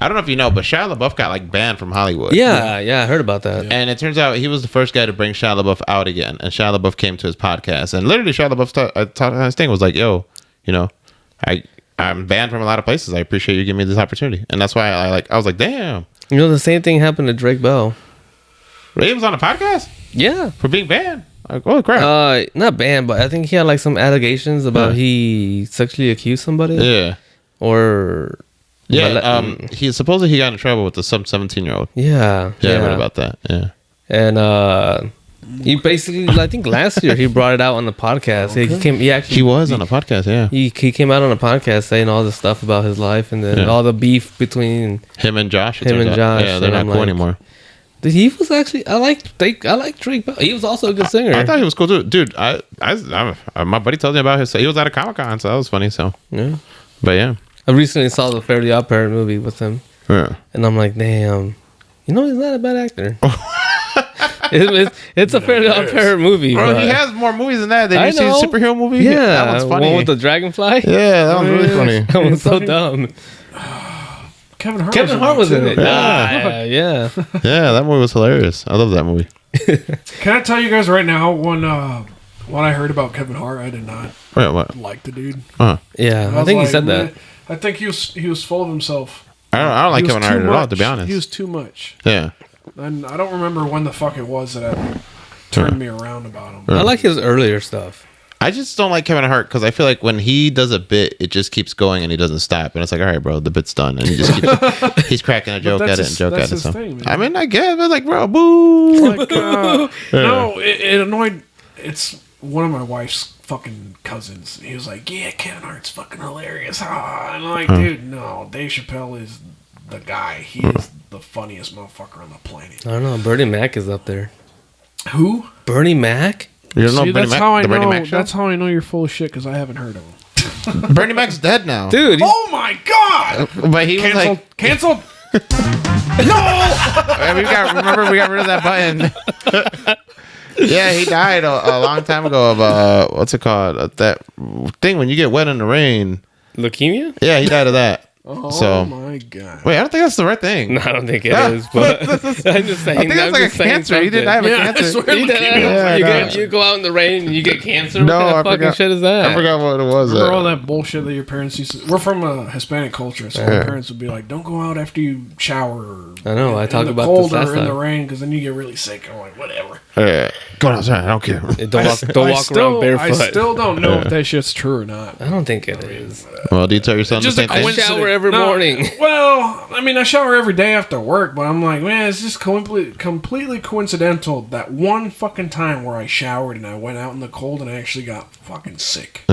don't know if you know, but Shia LaBeouf got like banned from Hollywood. Yeah, I heard about that. And it turns out he was the first guy to bring Shia LaBeouf out again. And Shia LaBeouf came to his podcast, and literally Shia LaBeouf taught his thing was like, "Yo, I'm banned from a lot of places. I appreciate you giving me this opportunity." And that's why I was like, "Damn." The same thing happened to Drake Bell. He was on a podcast Yeah. for being banned. Like, oh crap. Not banned, but I think he had like some allegations about Yeah. he sexually accused somebody. Yeah. Or Yeah. He supposedly he got in trouble with the some 17-year-old. Yeah. Yeah, I read about that. Yeah. And he basically, I think last year he brought it out on the podcast. He was on a podcast. Yeah. He came out on a podcast saying all the stuff about his life and then Yeah. all the beef between Him and Josh. it him turns and out. Josh. Yeah, they're and not I'm cool like, anymore. He was actually I like Drake Bell. He was also a good singer. I thought he was cool too, dude. I my buddy told me about his. He was at a Comic-Con, so that was funny. So, Yeah. but yeah, I recently saw the Fairly Odd Parent movie with him, yeah. and I'm like, damn, he's not a bad actor. it's a Fairly Odd Parent movie, Bro, but he has more movies than that. Did I you see know. the superhero movie? yeah, that one's funny. one with the dragonfly. Yeah, that one's really funny. That was so dumb. Kevin Hart. Kevin Hart was in it. too. Yeah, yeah. Yeah, that movie was hilarious. I love that movie. Can I tell you guys right now when I heard about Kevin Hart, I did not Wait, what? like the dude. Yeah, I was think he like, said that. man, I think he was full of himself. I don't like He was Kevin Hart too at all, much. to be honest. He was too much. Yeah. And I don't remember when the fuck it was that turned me around about him. I like his earlier stuff. I just don't like Kevin Hart because I feel like when he does a bit, it just keeps going and he doesn't stop. And it's like, all right, bro, the bit's done. And he just keeps, he's cracking a joke at it and joke at it. So. Thing, I mean, I guess, but like, bro, boo. Like, no, it annoyed. It's one of my wife's fucking cousins. He was like, yeah, Kevin Hart's fucking hilarious. Ah. And I'm like, dude, no, Dave Chappelle is the guy. He is the funniest motherfucker on the planet. I don't know. Bernie Mac is up there. Who? Bernie Mac? You don't know See, Bernie that's Mac? how I The Bernie know. Mac show? That's how I know you're full of shit because I haven't heard of him. Bernie Mac's dead now. Dude, Oh my god! But he was Canceled. like, Canceled. we got rid of that button. Yeah, he died a long time ago of what's it called? That thing when you get wet in the rain. leukemia? Yeah, he died of that. Oh So- my god! Wait, I don't think that's the right thing. No, I don't think it Yeah. is. But I'm just saying. I think that's like a cancer. He did die of a Yeah, I cancer. swear You, did leukemia. that? Yeah, you go out in the rain and you get cancer? No, what kind I of fucking forgot- shit is that? I forgot what it was. Remember all that bullshit that your parents used to... We're from a Hispanic culture, so our parents would be like, don't go out after you shower. Or I know, I in talked the about cold this last or in the time. rain, because then you get really sick. I'm like, whatever. Go outside. I don't care. Don't walk around barefoot. I still don't know if that shit's true or not. I don't think it is. Well, do you tell your son the Just same a thing? coincidence. Shower every morning. Well, I mean, I shower every day after work, but I'm like, man, it's just completely coincidental that one fucking time where I showered and I went out in the cold and I actually got fucking sick.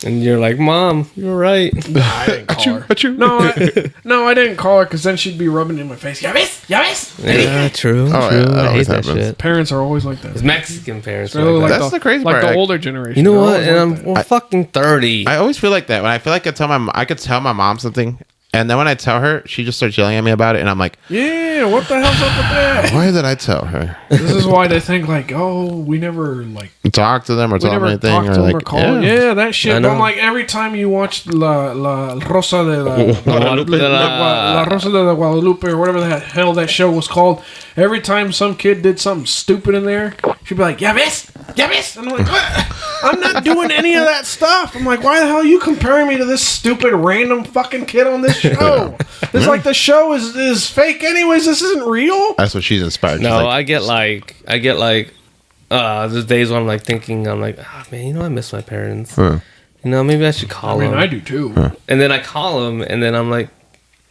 And you're like, Mom, you're right. I didn't call her. No, I didn't call her because then she'd be rubbing it in my face. Ya ves? Yeah, true. Oh, true. yeah, that I hate always that happens. shit. Parents are always like that. It's Mexican parents. They're are like like that. That's the crazy like part. the older generation. You know They're what? always And like that. we're fucking 30. I always feel like that when I feel like I could tell my mom something, and then when I tell her, she just starts yelling at me about it, and I'm like, Yeah, what the hell's up with that? why did I tell her? This is why they think like, oh, we never like Talk to them or we tell them never anything talked or to them like or called. Yeah, that I shit. But know. I'm like, every time you watch La Rosa de la Guadalupe. La Rosa de la Guadalupe or whatever the hell that show was called, every time some kid did something stupid in there, she'd be like, "Ya ves? Ya ves?" And I'm like, what? I'm not doing any of that stuff. I'm like, why the hell are you comparing me to this stupid random fucking kid on this show? It's like the show is fake anyways. This isn't real. That's what she's inspired. She's No, like, I get like, there's days when I'm like thinking, I'm like, man, you know, I miss my parents. Huh. You know, maybe I should call I mean, them. I do too. And then I call them, and then I'm like,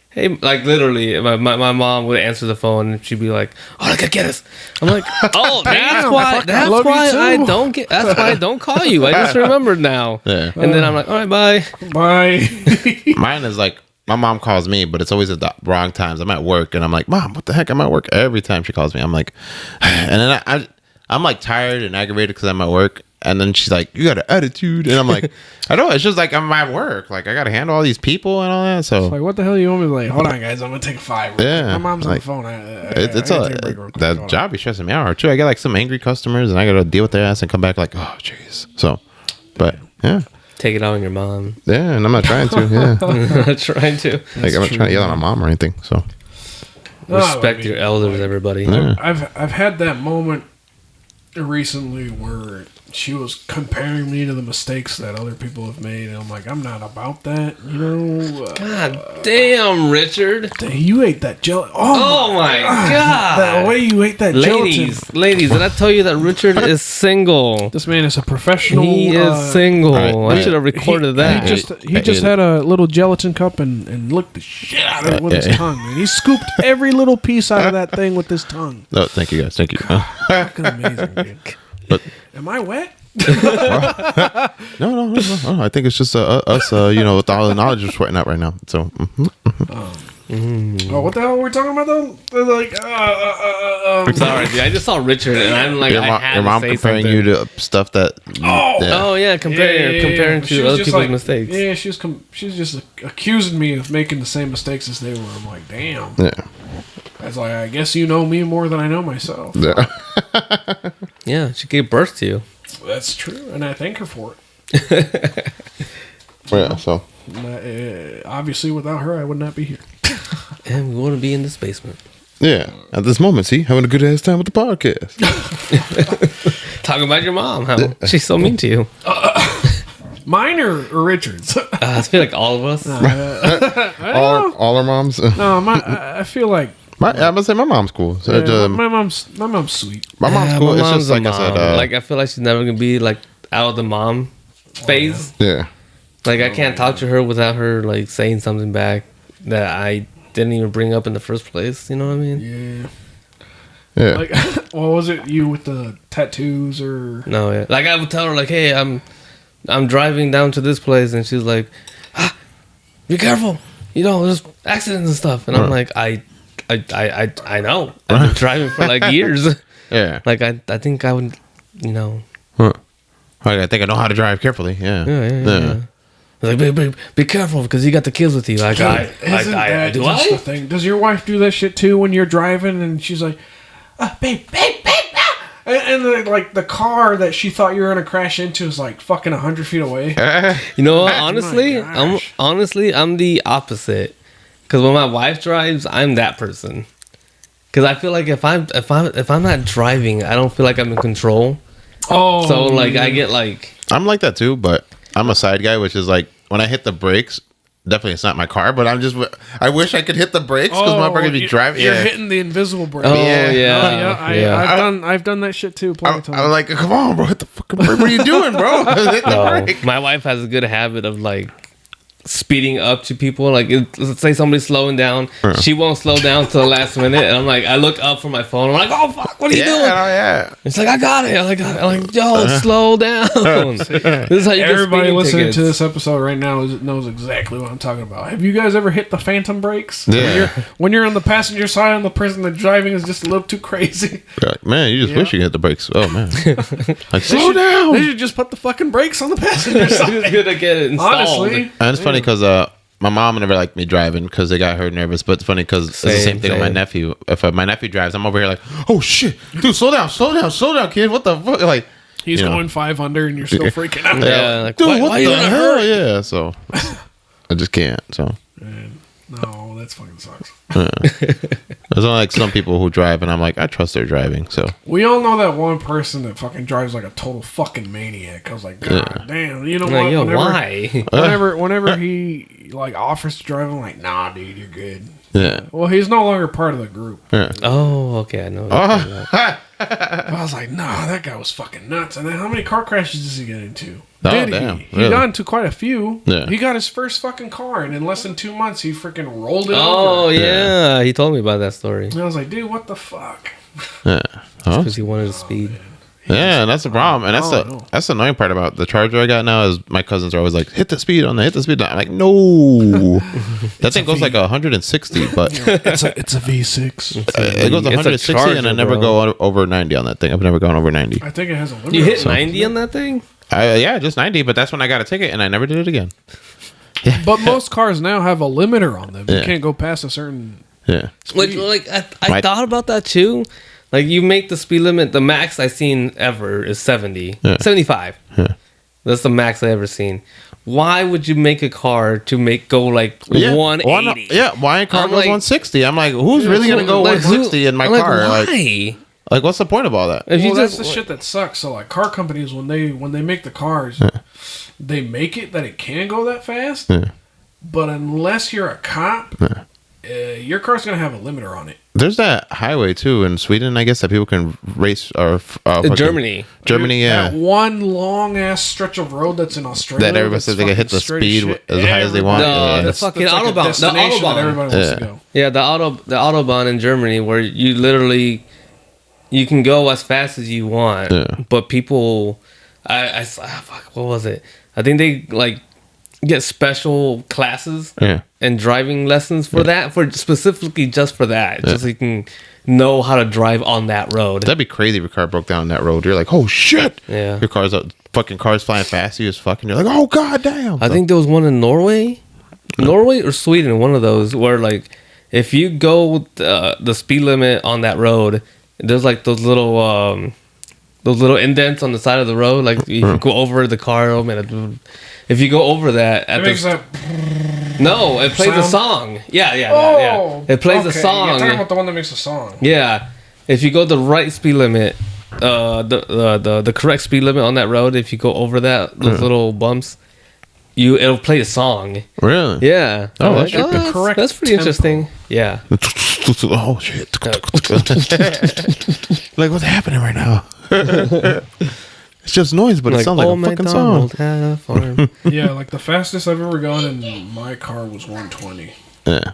hey, like literally, my mom would answer the phone, and she'd be like, oh, look, get us. I'm like, oh, Damn, fuck, I love you I too. don't get. That's why I don't call you. I just remembered now. Yeah. And then I'm like, all right, bye. Bye. Mine is like, my mom calls me, but it's always at the wrong times. I'm at work, and I'm like, Mom, what the heck? I'm at work. Every time she calls me, I'm like, and then I'm like tired and aggravated because I'm at work. And then she's like, you got an attitude. And I'm like, I know. It's just like I'm at work. Like, I got to handle all these people and all that. So, Like, what the hell you want me to like? Hold on, guys. I'm gonna take a 5. Yeah, My mom's on like, the phone. it's I gotta take a break real quick. that Hold job be stressing me out. Too. I get like some angry customers, and I got to deal with their ass and come back like, oh, jeez. So, but yeah. Take it out on your mom. Yeah, and I'm not trying to. Yeah. I'm not trying to. Like, I'm not trying to yell at my mom or anything. So, on. No, Respect I mean, your elders, everybody. Yeah. I've had that moment recently where she was comparing me to the mistakes that other people have made, and I'm like, I'm not about that, you know. God damn, Richard. You ate that gelatin. Oh my God. The way you ate that gelatin. Ladies, did I tell you that Richard is single? This man is a professional. He is single. Right. I should have recorded that. He just had a little gelatin cup and licked the shit out of it with his tongue, man. He scooped every little piece out of that thing with his tongue. oh, thank you guys. Thank you. Fucking amazing, dude. But Am I wet? no. I think it's just us, with all the knowledge we're sweating out right now. So, Oh, what the hell were we talking about though? They're like, Sorry, dude. I just saw Richard, and I'm like, your mom to say comparing something. you to stuff that. Oh yeah, comparing She to was other just people's like- mistakes. Yeah, she's just accusing me of making the same mistakes as they were. I'm like, damn. Yeah. It's like, I guess you know me more than I know myself. Yeah. Yeah, she gave birth to you. That's true, and I thank her for it. Yeah. So. Obviously, without her, I would not be here. And we want to be in this basement. Yeah. At this moment, see, having a good ass time with the podcast. Talking about your mom, how she's so mean to you. Mine or Richard's? I feel like all of us. all our moms. No, I feel like I'm gonna say my mom's cool. So, my mom's sweet. my mom's Yeah, cool. my It's mom's just a like I said. mom. Like I feel like she's never gonna be like out of the mom phase. Yeah. Like I can't talk to her without her like saying something back that I didn't even bring up in the first place. You know what I mean? Yeah. Yeah. Like, what was it? You with the tattoos or? No, yeah. Like I would tell her like, hey, I'm driving down to this place, and she's like, be careful. You know, there's accidents and stuff. And I'm like, I know. I've been driving for like years. Yeah. Like I think I would, you know. Huh. I think I know how to drive carefully. Yeah. Yeah. Like, be careful because you got the kids with you. Like, I do. That's the thing. Does your wife do that shit too when you're driving and she's like, babe, and like the car that she thought you were gonna crash into is like fucking 100 feet away. You know what? My Honestly, I'm the opposite. Because when my wife drives, I'm that person. Because I feel like if I'm not driving, I don't feel like I'm in control. Oh, So like I get like. I'm like that too, but I'm a side guy, which is like when I hit the brakes. Definitely, it's not my car, but I wish I could hit the brakes because my brake would be driving. You're Yeah. hitting the invisible brake. Oh Yeah. yeah. I've done that shit too. Plenty of times. I'm like, come on, bro, hit the fucking brake. What are you doing, bro? Hit the No, brake. my wife has a good habit of like speeding up to people. Like, let's say somebody's slowing down, she won't slow down till the last minute, and I'm like, I look up from my phone. I'm like, oh fuck, what are you Yeah, doing? oh, yeah. It's like I got it. I'm like, yo, slow down. This is how you get Everybody speeding listening tickets. to this episode right now knows exactly what I'm talking about. Have you guys ever hit the phantom brakes? Yeah. When you're on the passenger side and the person that's driving is just a little too crazy. You're like, man, you just Yeah. wish you hit the brakes. Oh man, like They slow should- down. They should just put the fucking brakes on the passenger It's side. good to get it installed. Honestly. And it's funny because my mom never liked me driving because they got her nervous. But it's funny because it's the same thing with my Same. nephew. If my nephew drives, I'm over here like, oh shit, dude, slow down, kid. What the fuck? Like, He's you know. going 500 and you're still freaking out. Yeah, like, dude, what why the you in a hell? hurry? Yeah, so I just can't. So No, that's fucking sucks. there's only like some people who drive, and I'm like, I trust their driving. So We all know that one person that fucking drives like a total fucking maniac. I was like, God damn. You know I'm what? like, yo, why? Whenever he like offers to drive, I'm like, nah, dude, you're good. yeah, Well, he's no longer part of the group. Oh, okay, I know. I was like, nah, that guy was fucking nuts. And then how many car crashes does he get into? Oh, Did damn, he? really? He got into quite a few. Yeah. He got his first fucking car, and in less than 2 months, he freaking rolled it Oh over. yeah, he told me about that story And I was like, dude, what the fuck? yeah, huh? because he wanted to speed. Yeah, and that's the problem, and that's the annoying part about the Charger I got now is my cousins are always like, hit the speed on that, hit the speed. I'm like, no, that thing goes like 160, but it's a V6. it goes It's a 160, and I Charger, never bro. go over 90 on that thing. I've never gone over 90. I think it has a limit. You hit on it. 90 on that thing? Yeah, just 90, but that's when I got a ticket, and I never did it again. But most cars now have a limiter on them. You Yeah. can't go past a certain. Yeah, Which, like, I My- thought about that too. Like, you make the speed limit, the max I've seen ever is 70. Yeah. 75. That's the max I've ever seen. Why would you make a car to go like yeah. 180? Why a car I'm goes like- 160? I'm like, who's really gonna go Like, 160 in my I'm like, car? Why? Like, what's the point of all that? If Well, you that's just the shit that sucks. So, like, car companies when they make the cars, they make it that it can go that fast. Yeah. But unless you're a cop, your car's gonna have a limiter on it. There's that highway too in Sweden, I guess, that people can race or Germany. Germany, yeah. That one long ass stretch of road that's in Australia. That everybody that's says they can hit fucking the straight speed shit. as high as they want. No, Yeah. that's fucking Autobahn. The destination that Autobahn. everybody wants to Yeah. go. Yeah, the Autobahn in Germany where you literally you can go as fast as you want, Yeah. but people, fuck, what was it? I think they like get special classes Yeah. and driving lessons for that, for specifically just for that, just so you can know how to drive on that road. That'd be crazy if your car broke down on that road. You're like, oh shit. Yeah. Your car's fucking cars flying fast. You just fucking. You're like, oh god damn. I think there was one in Norway or Sweden, one of those where like if you go the speed limit on that road, there's like those little indents on the side of the road. Like if you go over the car, oh man, if you go over that, It makes that. no, it plays a sound? song. Yeah. It plays a okay. song. You're talking about the one that makes a song. Yeah, if you go the right speed limit, the correct speed limit on that road, if you go over those little bumps, it'll play a song. Really? Yeah. Oh, I'm that's like, the correct that's pretty tempo. interesting. Yeah. Oh shit. Like what's happening right now? It's just noise, but it sounds like a fucking song. had a farm. Yeah, like the fastest I've ever gone in my car was 120. Yeah.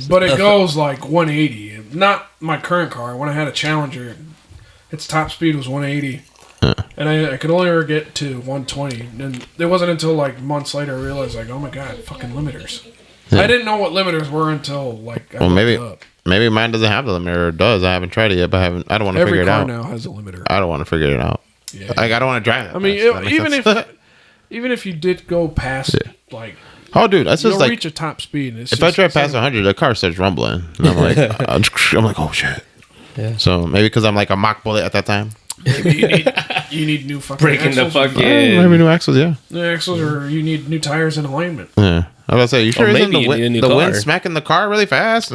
But it goes like 180. Not my current car. When I had a Challenger, its top speed was 180. And I could only ever get to 120. And it wasn't until like months later I realized, like, oh my god, fucking limiters. Yeah. I didn't know what limiters were until like I looked up. Maybe mine doesn't have the limiter, or does. I haven't tried it yet, but I don't want to figure it out. Every car now has a limiter. I don't want to figure it out. Yeah. Like, I don't want to drive it. I mean, That makes even sense. even if you did go past like, oh, dude, that's you'll just like reach a top speed. And it's if I drive past 100, the car starts rumbling, and I'm like, oh shit. Yeah. So maybe because I'm like a mock bullet at that time. maybe you need new fucking Breaking the axles. fucking. Maybe new axles, yeah. New axles, or you need new tires and alignment. Yeah. I was gonna say, you sure Or isn't maybe the, you need a new the car. wind smacking the car really fast?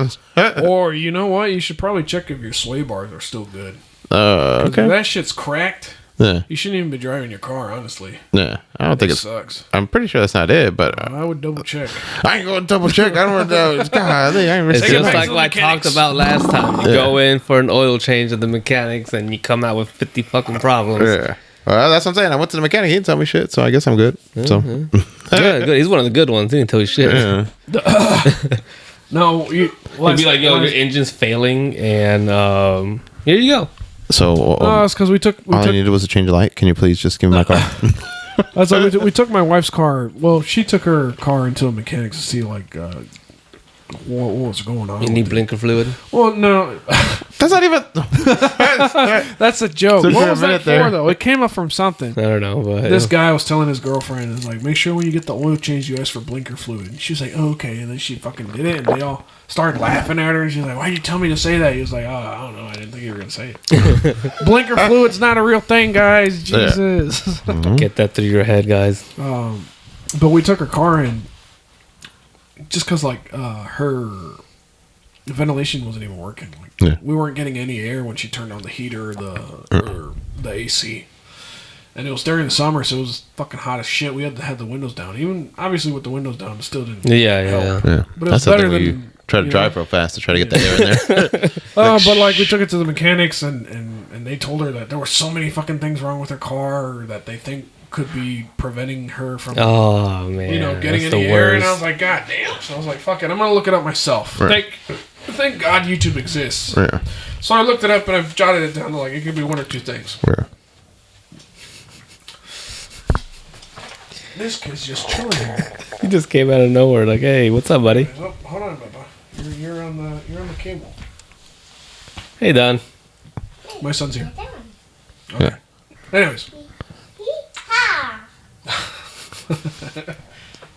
Or you know what? You should probably check if your sway bars are still good. 'Cause okay. If that shit's cracked, Yeah. you shouldn't even be driving your car. Honestly, Yeah. I don't think it it's. sucks. I'm pretty sure that's not it, but I would double check. I ain't going to double check. I don't want to. God, I ain't It's Take it just back like to the what I talked mechanics. about last time. You Yeah. go in for an oil change at the mechanics and you come out with 50 fucking problems. Yeah. Well, that's what I'm saying. I went to the mechanic. He didn't tell me shit, so I guess I'm good. So. Good. He's one of the good ones. He didn't tell you shit. Yeah. No, you. He'd be like, yo, your engine's failing, and here you go. So. No, it's because we took. all I needed was a change of light. Can you please just give me my car? That's like we took my wife's car. Well, she took her car into a mechanic to see like what was going on. You need blinker fluid. Well, no, That's not even. that's a joke. Took What her a was that minute for there. though? It came up from something. I don't know, but This guy was telling his girlfriend, is like, make sure when you get the oil change, you ask for blinker fluid. And she was like, oh, okay. And then she fucking did it, and they all started laughing at her. And she's like, why'd you tell me to say that? He was like, oh, I don't know. I didn't think you were going to say it. Blinker fluid's not a real thing, guys. Jesus. get that through your head, guys. But we took her car in just because, like, her ventilation wasn't even working. Like, Yeah. we weren't getting any air when she turned on the heater or the AC. And it was during the summer, so it was fucking hot as shit. We had to have the windows down. Even, obviously, with the windows down, it still didn't Yeah. help. Yeah. But it was That's the better thing where you than... try to you drive know. real fast to try to get that air in there. But, like, we took it to the mechanics, and they told her that there were so many fucking things wrong with her car that they think could be preventing her from... Oh man, getting that's any the air, worst. and I was like, God damn. So I was like, fuck it, I'm gonna look it up myself. Right. Thank God YouTube exists. Yeah. So I looked it up and I've jotted it down to like it could be one or two things. Yeah. This kid's just chilling here. He just came out of nowhere, like, hey, what's up, buddy? Oh, hold on, Bubba. You're on the cable. Hey, Don. My son's here. Yeah. Okay. Anyways.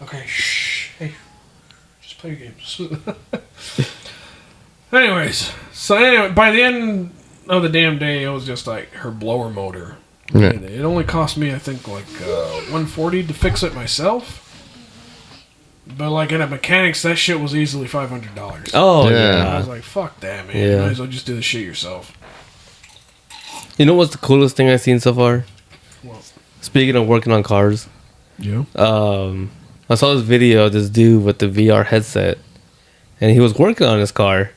Okay, shh. Hey. Just play your games. Anyways. So anyway, by the end of the damn day, it was just like her blower motor. Yeah. And it only cost me, I think, like $140 to fix it myself. But like at a mechanics, that shit was easily $500. Oh Yeah. And I yeah. was like, fuck that, man. Yeah. You might as well just do the shit yourself. You know what's the coolest thing I've seen so far? What? Speaking of working on cars, Yeah. I saw this video of this dude with the VR headset, and he was working on his car.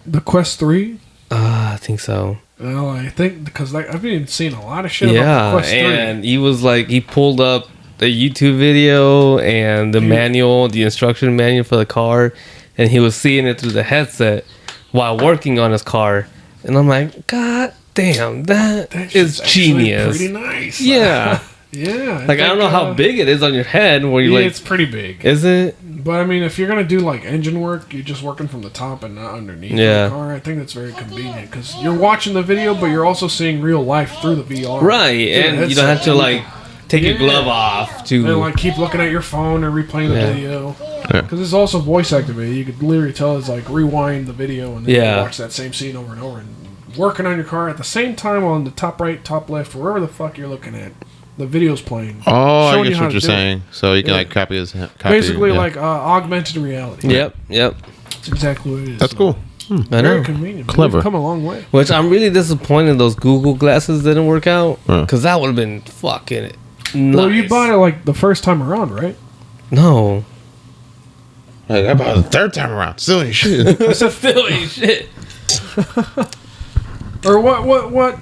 The Quest 3? I think so. Well, I think because like I've been seeing a lot of shit about Yeah, the Quest 3. and he was like, he pulled up the YouTube video and the manual, the instruction manual for the car, and he was seeing it through the headset while working on his car. And I'm like, God damn, that is shit's actually genius. Pretty nice. Yeah. Yeah. Like, I don't know how big it is on your head where you're Yeah, like, it's pretty big. is it? But I mean, if you're gonna do like engine work, you're just working from the top and not underneath Yeah. the car. I think that's very convenient because you're watching the video, but you're also seeing real life through the VR. Right, Through the and you don't have to headset. like take your Yeah. glove off to. And like keep looking at your phone or replaying the Yeah. video. Yeah. Because it's also voice activated. You could literally tell it's like rewind the video and then Yeah. you watch that same scene over and over and working on your car at the same time on the top right, top left, wherever the fuck you're looking at. The video's playing. Oh, I Showing you guess how what to you're do it. saying. So you can Yeah. like copy his. Basically, yeah. like augmented reality. Yep. That's exactly what it is. That's cool. I Very know. convenient. Clever. We've come a long way. Which I'm really disappointed those Google glasses didn't work out Huh. because that would have been fucking nice. Well, you bought it like the first time around, right? No. Like, I bought it the third time around. Still ain't shit. Still ain't shit. Or what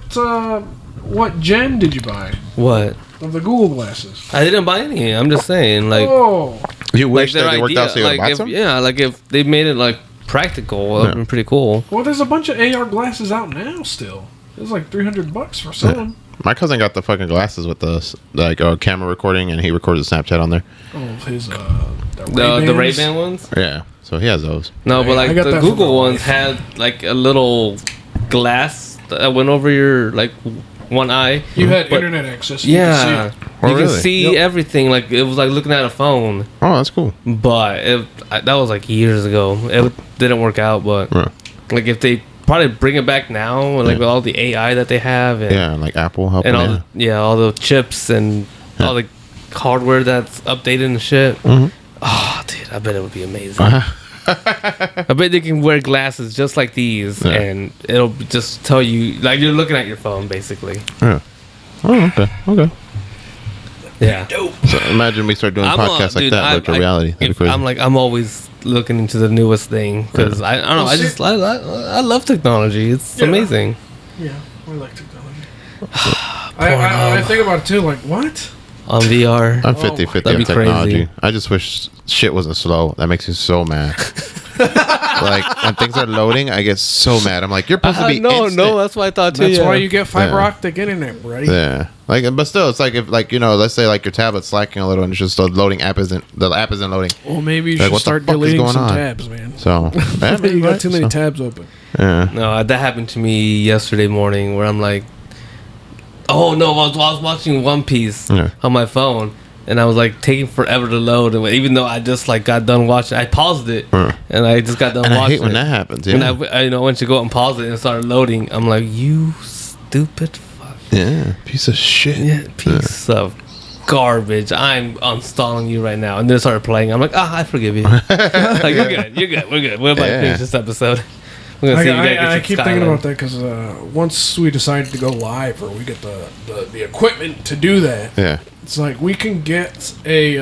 What gen did you buy What? of the Google glasses? I didn't buy any. I'm just saying, like, Oh, You like wish that their they worked idea, out so you would like, buy if, some? yeah, like if they made it like practical, it would have been pretty cool. well, there's a bunch of AR glasses out now still. It's like $300 for some. My cousin got the fucking glasses with the like camera recording, and he recorded Snapchat on there. Oh, his The Ray-Bans. Ray-Ban ones. Yeah, so he has those. No, but I like got the that from Google my ones wife. had like a little glass that went over your like one eye. You had But- internet access. Yeah, You could see it. Oh, you can really? see Yep. everything. Like it was like looking at a phone. Oh, that's cool. But that was like years ago. It didn't work out. But Yeah, like if they probably bring it back now, like with all the AI that they have, and, yeah, like Apple helping. and all Yeah. all the chips and all the hardware that's updated and shit. Mhm. Oh, dude, I bet it would be amazing. I bet they can wear glasses just like these, Yeah. and it'll just tell you like you're looking at your phone, basically. Yeah. Oh, okay. Okay. Yeah. So imagine we start doing podcasts like dude, that, virtual reality. That'd be crazy. I'm always looking into the newest thing because I don't know. Well, see- I love technology. It's Yeah. amazing. Yeah, I like technology. I think about it too. Like, what? On VR. I'm Oh 50-50 my- That'd on be technology. crazy. I just wish shit wasn't slow. That makes me so mad. Like when things are loading, I get so mad. I'm like, you're supposed to be no, instant. that's what I thought too. That's yeah. why you get fiber Yeah. optic internet, buddy. Yeah, like, but still, it's like if, like, you know, let's say like your tablet's slacking a little and it's just the loading app isn't loading. Well, maybe you Like, should what the start fuck is deleting going some on? tabs, man. So yeah, You got too many so, tabs open. yeah. No, that happened to me yesterday morning where I'm like, oh no, I was watching One Piece Yeah. on my phone. And I was like taking forever to load, and even though I just like got done watching, I paused it, and I just got done And I watching. hate when it. that happens. When Yeah, I went to go and pause it and started loading, I'm like, you stupid fuck, yeah, piece of shit. yeah, piece of garbage. I'm uninstalling you right now. And then it started playing. I'm like, I forgive you. Like you're good, we're good. We're about to finish this episode. We're gonna see if you I get keep thinking about that because once we decide to go live or we get the equipment to do that, Yeah, it's like we can get a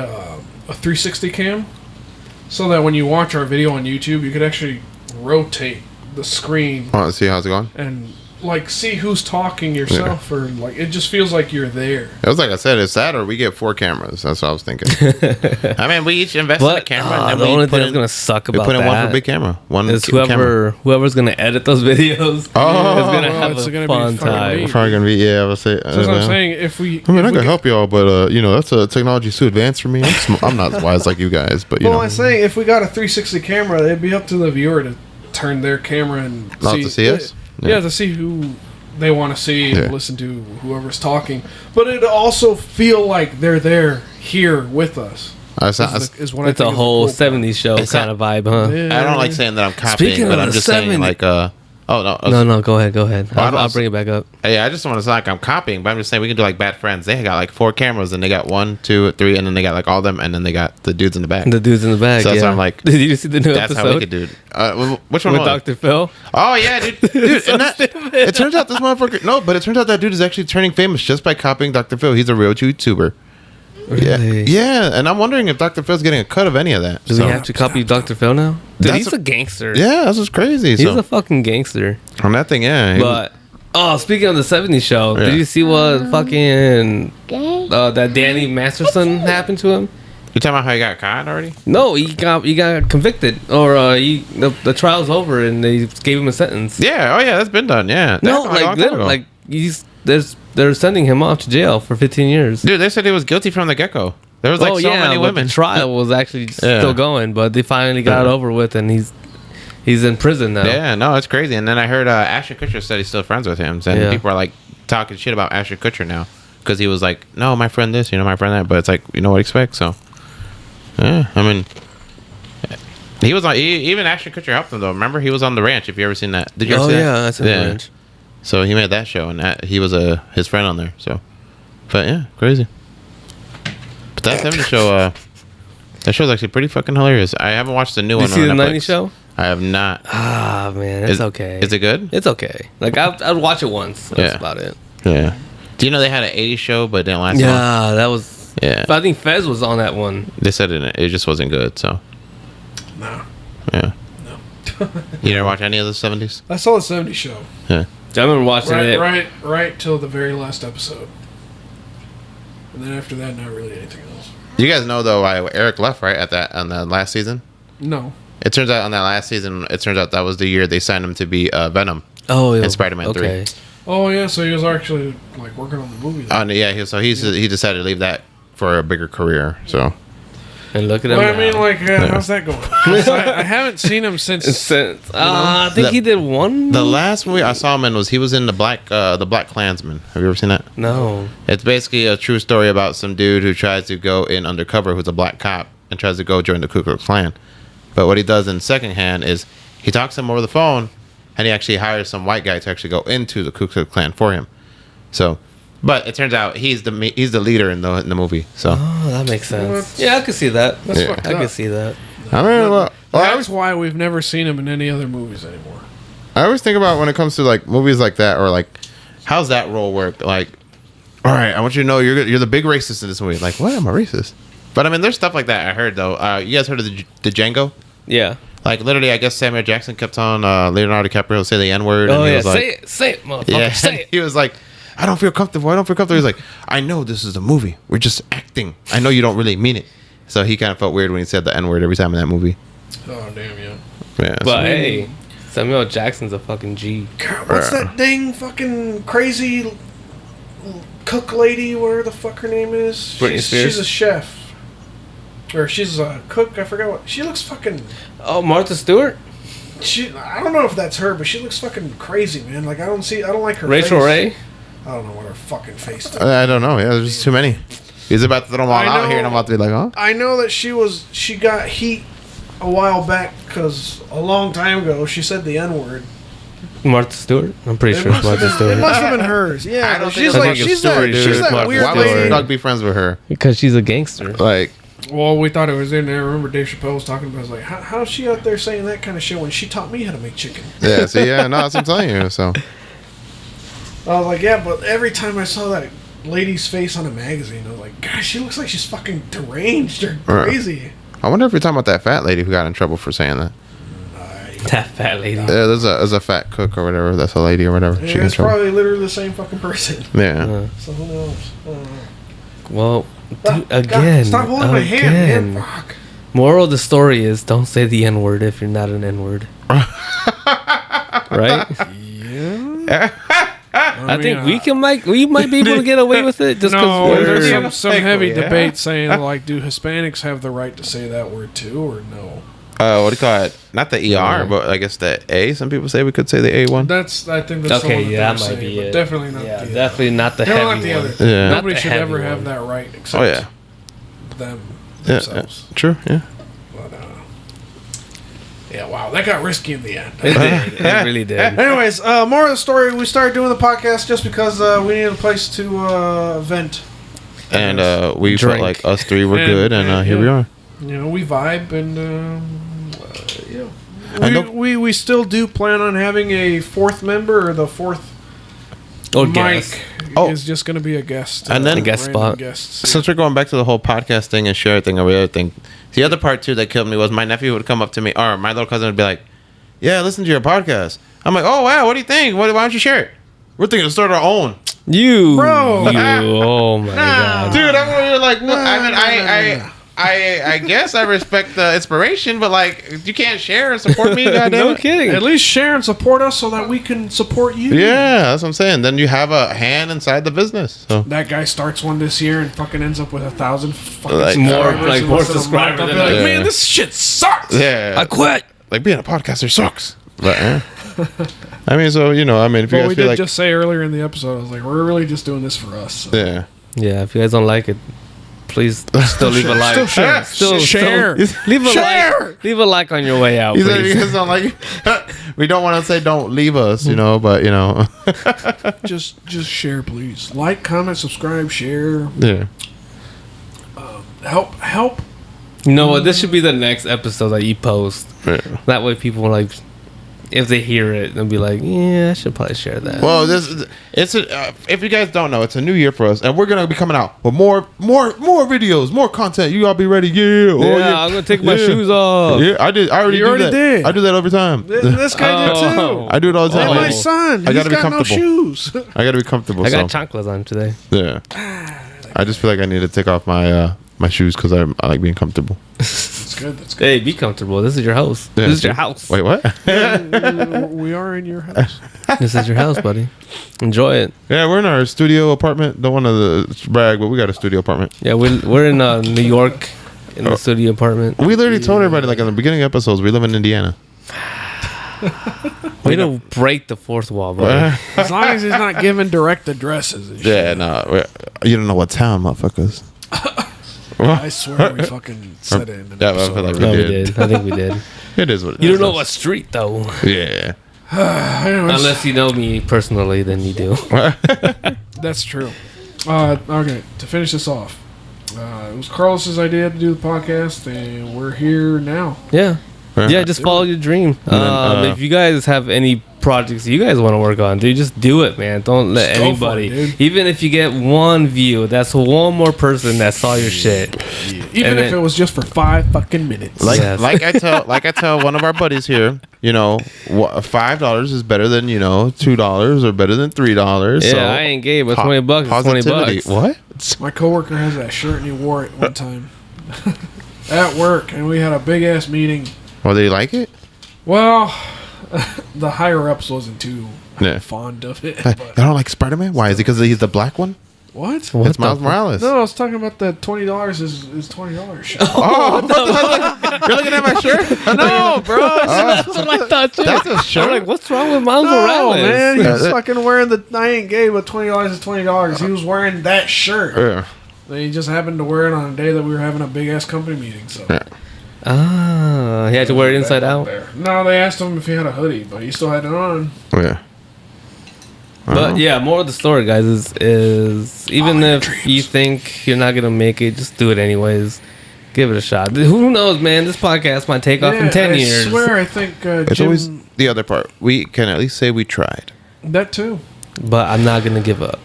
360 cam so that when you watch our video on YouTube, you could actually rotate the screen want to see how's it going? and like see who's talking yourself or like it just feels like you're there. It was like I said, it's that or we get 4 cameras. That's what I was thinking. I mean, we each invest in a But camera. And the then only we thing put that's in, gonna suck we about put in one for that big camera, one is camera. whoever's gonna edit those videos is gonna have it's a gonna be fun fucking time. neat. Probably gonna be, yeah. I would say. That's what I'm saying. If we, I mean, if I we can help y'all, but you know, that's technology's too advanced for me. I'm not as wise like you guys, but you Well, know, I'm saying if we got a 360 camera, it'd be up to the viewer to turn their camera and Not to see us? Yeah, Yeah. to see who they want to see and Yeah. listen to whoever's talking. But it also feel like they're there here with us. I sound- Is what I It's a think is the whole cool part. 70s show It's kind not- of vibe, huh? Yeah. I don't like saying that I'm copying, Speaking but of I'm the just saying 70s like oh no, No, go ahead. I I'll was- bring it back up. Yeah, I just want to sound like I'm copying, but I'm just saying we can do like Bad Friends. They got like 4 cameras, and they got 1, 2, 3, and then they got like all of them, and then they got the dudes in the back. The dudes in the back. So that's yeah. why I'm like, did you see the new That's episode how we could do it. Which one with was it? Dr. Phil? Oh yeah, dude. And that, it turns out this motherfucker. No, but it turns out that dude is actually turning famous just by copying Dr. Phil. He's a real YouTuber. Really? Yeah, and I'm wondering if Dr. Phil's getting a cut of any of that. Do So- we have to copy Dr. Phil now? Dude, That's he's a gangster. Yeah, that's what's crazy. He's So a fucking gangster. on that thing, yeah. he was- But speaking of the 70s show, Yeah. did you see what fucking that Danny Masterson happened to him? you talking about how he got caught already? No, he got convicted, or the trial's over and they gave him a sentence. Yeah. Oh yeah, that's been done. Yeah. That No, happened a long time ago. like they're sending him off to jail for 15 years. dude, they said he was guilty from the get-go. There was like so many but women. The trial was actually Yeah. still going, but they finally got it Yeah. over with, and he's in prison now. Yeah, no, it's crazy. And then I heard Ashton Kutcher said he's still friends with him. And Yeah. people are like talking shit about Ashton Kutcher now because he was like, no, my friend this, my friend that. But it's like, you know what to expect. So, yeah, I mean, he was on. Even Ashton Kutcher helped him though. Remember, he was on The Ranch. If you ever seen that, did you ever Oh see that? yeah, that's a ranch. So he made that show, and he was his friend on there. So, but yeah, crazy. But that 70 show, that show's actually pretty fucking hilarious. I haven't watched the new Did one. you see the on 90s Netflix. show? I have not. Ah man, it's okay. Is it good? It's okay. Like I'd watch it once. That's Yeah. about it. Yeah. Do you know they had an 80s show, but it didn't last long? Yeah, that was. Yeah. But I think Fez was on that one. They said it just wasn't good. So No. yeah. You never watch any of the 70s? I saw the 70 show. Yeah. I remember watching it. Right till the very last episode, and then after that, not really anything else. You guys know though why Eric left, right? On the last season. No. It turns out on that last season, that was the year they signed him to be Venom Oh, yeah. in Spider-Man 3. Oh yeah, so he was actually like working on the movie. Then. Yeah, he decided to leave that for a bigger career. So And look at him. Well, I now. mean, like, how's that going? 'Cause I haven't seen him since. I think he did one. the last movie I saw him in was in the Black Klansman. Have you ever seen that? No. It's basically a true story about some dude who tries to go in undercover, who's a black cop, and tries to go join the Ku Klux Klan. But what he does in secondhand is he talks to him over the phone, and he actually hires some white guy to actually go into the Ku Klux Klan for him. So, but it turns out he's the leader in the movie. So Oh, that makes sense. What? Yeah, I could see that. That's Yeah. fucked I up. could see that. I mean, That's why we've never seen him in any other movies anymore. I always think about when it comes to like movies like that, or like how's that role work? Like, all right, I want you to know you're the big racist in this movie. Like, what? I'm a racist. But I mean, there's stuff like that. I heard though. You guys heard of the Django? Yeah. Like literally, I guess Samuel Jackson kept on Leonardo DiCaprio say the N word. Oh, and he yeah. was like, Say it, motherfucker. yeah. Say it. He was like, I don't feel comfortable. He's like, I know this is a movie. We're just acting. I know you don't really mean it. So he kind of felt weird when he said the N word every time in that movie. Oh damn, yeah. Yeah. But hey, Samuel Jackson's a fucking G. God, what's that dang fucking crazy cook lady? Where the fuck her name is? Britney Spears? She's a chef. Or she's a cook. I forgot what. She looks fucking. Oh, Martha Stewart? I don't know if that's her, but she looks fucking crazy, man. Like I don't like her. Rachel face. Ray? I don't know what her fucking face. Does. I don't know. Yeah, there's just too many. He's about to throw them all I out know. here, and I'm about to be like, huh? I know that she got heat a while back because a long time ago she said the N word. Martha Stewart? I'm pretty sure it's Martha It Stewart. must have been hers. Yeah, I don't but think she's it was like Martha she's Stewart, that dude. Martha weird Why would lady. Doug be friends with her? Because she's a gangster. Like, Well, we thought it was in there. I remember Dave Chappelle was talking about it. I was like, how's she out there saying that kind of shit when she taught me how to make chicken? yeah, see, yeah, no, that's what I'm telling you. So, I was like, yeah, but every time I saw that lady's face on a magazine, I was like, gosh, she looks like she's fucking deranged or crazy. I wonder if you're talking about that fat lady who got in trouble for saying that. That fat lady. Yeah, there's a fat cook or whatever. That's a lady or whatever. She got in it's trouble. probably literally the same fucking person. Yeah. So who knows? I don't know. Well, God, again. stop holding my hand, man. Fuck. Moral of the story is don't say the N word if you're not an N word. Right? Yeah. I think we might be able to get away with it just No, because there's some heavy Yeah. debate saying like, do Hispanics have the right to say that word too, or no? What do you call it? Not the ER, but I guess the A. Some people say we could say the A1. I think that's Okay, the one yeah, they're that might saying, be but it. definitely not. yeah, the, definitely not the no, not heavy the one. other. Yeah. Nobody Not the should ever heavy have one. that right except Oh yeah. them Yeah, themselves. true. Yeah. But, yeah, wow, that got risky in the end. It did. It really did. Anyways, more of the story. We started doing the podcast just because we needed a place to vent. And we Drink. felt like us three were And- good, and and, here we yeah. are. You know, we vibe and yeah. I know- We still do plan on having a fourth member, or the fourth Or Mike guess. Oh. is just going to be a guest. And then- A guest random spot. guest. Since we're going back to the whole podcast thing and share thing or the other thing, the other part too that killed me was my nephew would come up to me, or my little cousin would be like, "Yeah, listen to your podcast." I'm like, "Oh wow, what do you think? Why don't you share it? We're thinking to start our own." You. Bro. Oh my god. Dude, I'm really like, No, I mean, no. I guess I respect the inspiration, but like, you can't share and support me, goddamn No it. kidding. At least share and support us so that we can support you. Yeah, that's what I'm saying. Then you have a hand inside the business. So That guy starts one this year and fucking ends up with 1,000 fucking Like, more- subscribers like in more less than a month. subscribers I'll be than like, that. man, Yeah. this shit sucks. yeah, I quit. like being a podcaster sucks. But I mean, so you know, I mean, if you But guys we feel did like, just say earlier in the episode, I was like, we're really just doing this for us. So. yeah, Yeah, if you guys don't like it, please still leave a like. Still share. Still Share. Leave a Share. like. Leave a like on your way out, you said you please. guys don't like. We don't want to say don't leave us, you know, but you know, Just share, please. Like, comment, subscribe, share. yeah. Help. You know what? This should be the next episode that you post. Yeah. That way people like if they hear it, they'll be like, yeah, I should probably share that. Well, if you guys don't know, it's a new year for us, and we're gonna be coming out with more videos, more content. You all be ready, yeah. Oh, yeah, I'm gonna take my shoes off. Yeah, I did. I already You do already that. did. I do that every time. This guy did too. I do it all the time. And my son, I he's gotta be got no comfortable. shoes. I gotta be comfortable. I got so, chanclas on today. yeah. I just feel like I need to take off my my shoes because I like being comfortable. That's good. That's good. Hey, be comfortable. This is your house. Yeah, This is see? your house. Wait, what? We are in your house. This is your house, buddy. Enjoy it. Yeah, we're in our studio apartment. Don't want to brag, but we got a studio apartment. Yeah, we're in New York in the studio apartment. We literally told everybody, like in the beginning episodes, we live in Indiana. Way to break the fourth wall, bro. As long as he's not giving direct addresses and shit. Yeah, no, you don't know what town, motherfuckers. I swear we fucking said it in an Yeah, I episode. feel like No, we did. did. I think we did. It is what it is. You don't know what street though. Yeah. Anyways, Unless you know me personally, then you do. that's true. Okay, to finish this off, it was Carlos's idea to do the podcast, and we're here now. Yeah. Yeah, just follow your dream. then, If you guys have any projects you guys want to work on, dude, just do it, man. Don't let Just go for anybody. it, dude. Even if you get one view, that's one more person that saw your shit. Even And if then- it was just for 5 fucking minutes. Yes. like I tell one of our buddies here, you know, $5 is better than, you know, $2 or better than $3. Yeah, so I ain't gay, but $20 is $20. What? My coworker has that shirt, and he wore it one time at work, and we had a big ass meeting. Well, do you like it? Well, the higher ups wasn't too Yeah. fond of it. I But don't like Spider-Man. Why? Is it because he's the black one? what? What It's Miles the- Morales. No, I was talking about the $20 is $20 shirt. Oh, you're looking at my shirt? No, bro. That's what I thought too. That's a shirt. I'm like, what's wrong with Miles No, Morales? man. He was Yeah, fucking wearing the. I ain't gay, but $20 is $20. He was wearing that shirt. Yeah. And he just happened to wear it on a day that we were having a big ass company meeting. So. Yeah. Ah, he had to wear it inside out. No, they asked him if he had a hoodie, but he still had it on. Yeah. But yeah, more of the story, guys, is even if you think you're not gonna make it, just do it anyways. Give it a shot. Who knows, man? This podcast might take off in 10 years. I swear, I think It's Jim. always the other part. We can at least say we tried. That too. But I'm not gonna give up.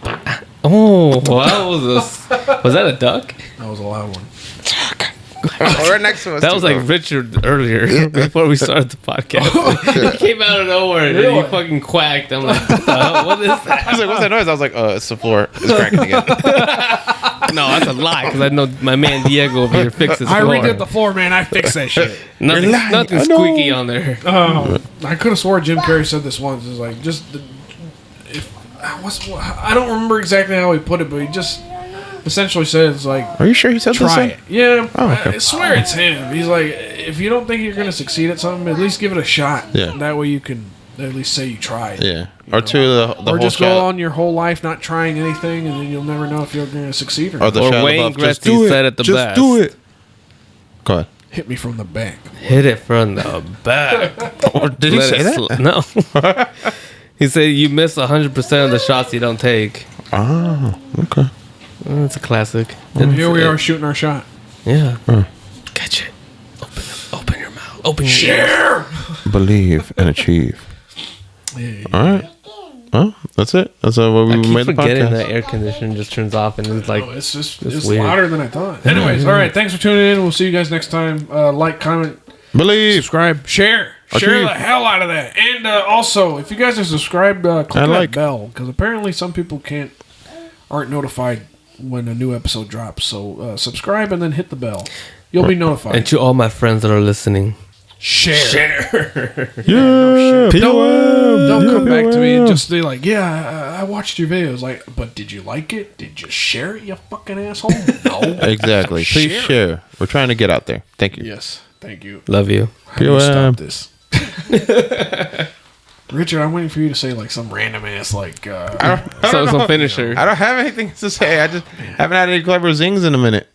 Oh, what was this? Was that a duck? That was a loud one. Right next to us. That was like Richard earlier before we started the podcast. He came out of nowhere and Really? he fucking quacked. I'm like, what the hell? What is that? I was like, what's that noise? I was like, it's the floor. It's cracking again. No, that's a lie because I know my man Diego over here fixes I floor. redid the floor, man. I fixed that shit. Nothing, lying. nothing I know. squeaky on there. I could have swore Jim Carrey said this once. It's like I don't remember exactly how he put it, but he just essentially said it's like Are you sure he said try this? it. Yeah, Oh, okay. I swear it's him. He's like, if you don't think you're gonna succeed at something, at least give it a shot. Yeah. That way you can at least say you tried. Yeah. Or two, the Or whole just shot. go on your whole life not trying anything, and then you'll never know if you're gonna succeed or Or not. the Or shot Wayne above, just Gretzky do it. said it the just best. do it. Go ahead. Hit me from the back. Hit it from the back. Or did he Let say it that? No. He said you miss 100% of the shots you don't take. Oh, okay. It's a classic. Here we are shooting our shot. Yeah. Catch it. Open your mouth. Open your ears. Share. Believe and achieve. Yeah. All right. Well, that's it. That's what we I keep made the forgetting podcast. the air conditioner just turns off and it's like, Oh, it's just it's it's weird. louder than I thought. Anyways, all right. Thanks for tuning in. We'll see you guys next time. Like, comment, Believe. subscribe, share. Share Achieve. the hell out of that. And also, if you guys are subscribed, click And that like. bell because apparently some people aren't notified when a new episode drops. So subscribe and then hit the bell. You'll be notified. and to all my friends that are listening, share. Yeah. Don't come back to me and just be like, yeah, I watched your videos. Like, but did you like it? Did you share it, you fucking asshole? No. Exactly. Please Share. share. We're trying to get out there. Thank you. Yes. Thank you. love you. How do you stop this? Richard, I'm waiting for you to say like some random ass like Some finisher. I don't have anything to say. I just haven't had any clever zings in a minute.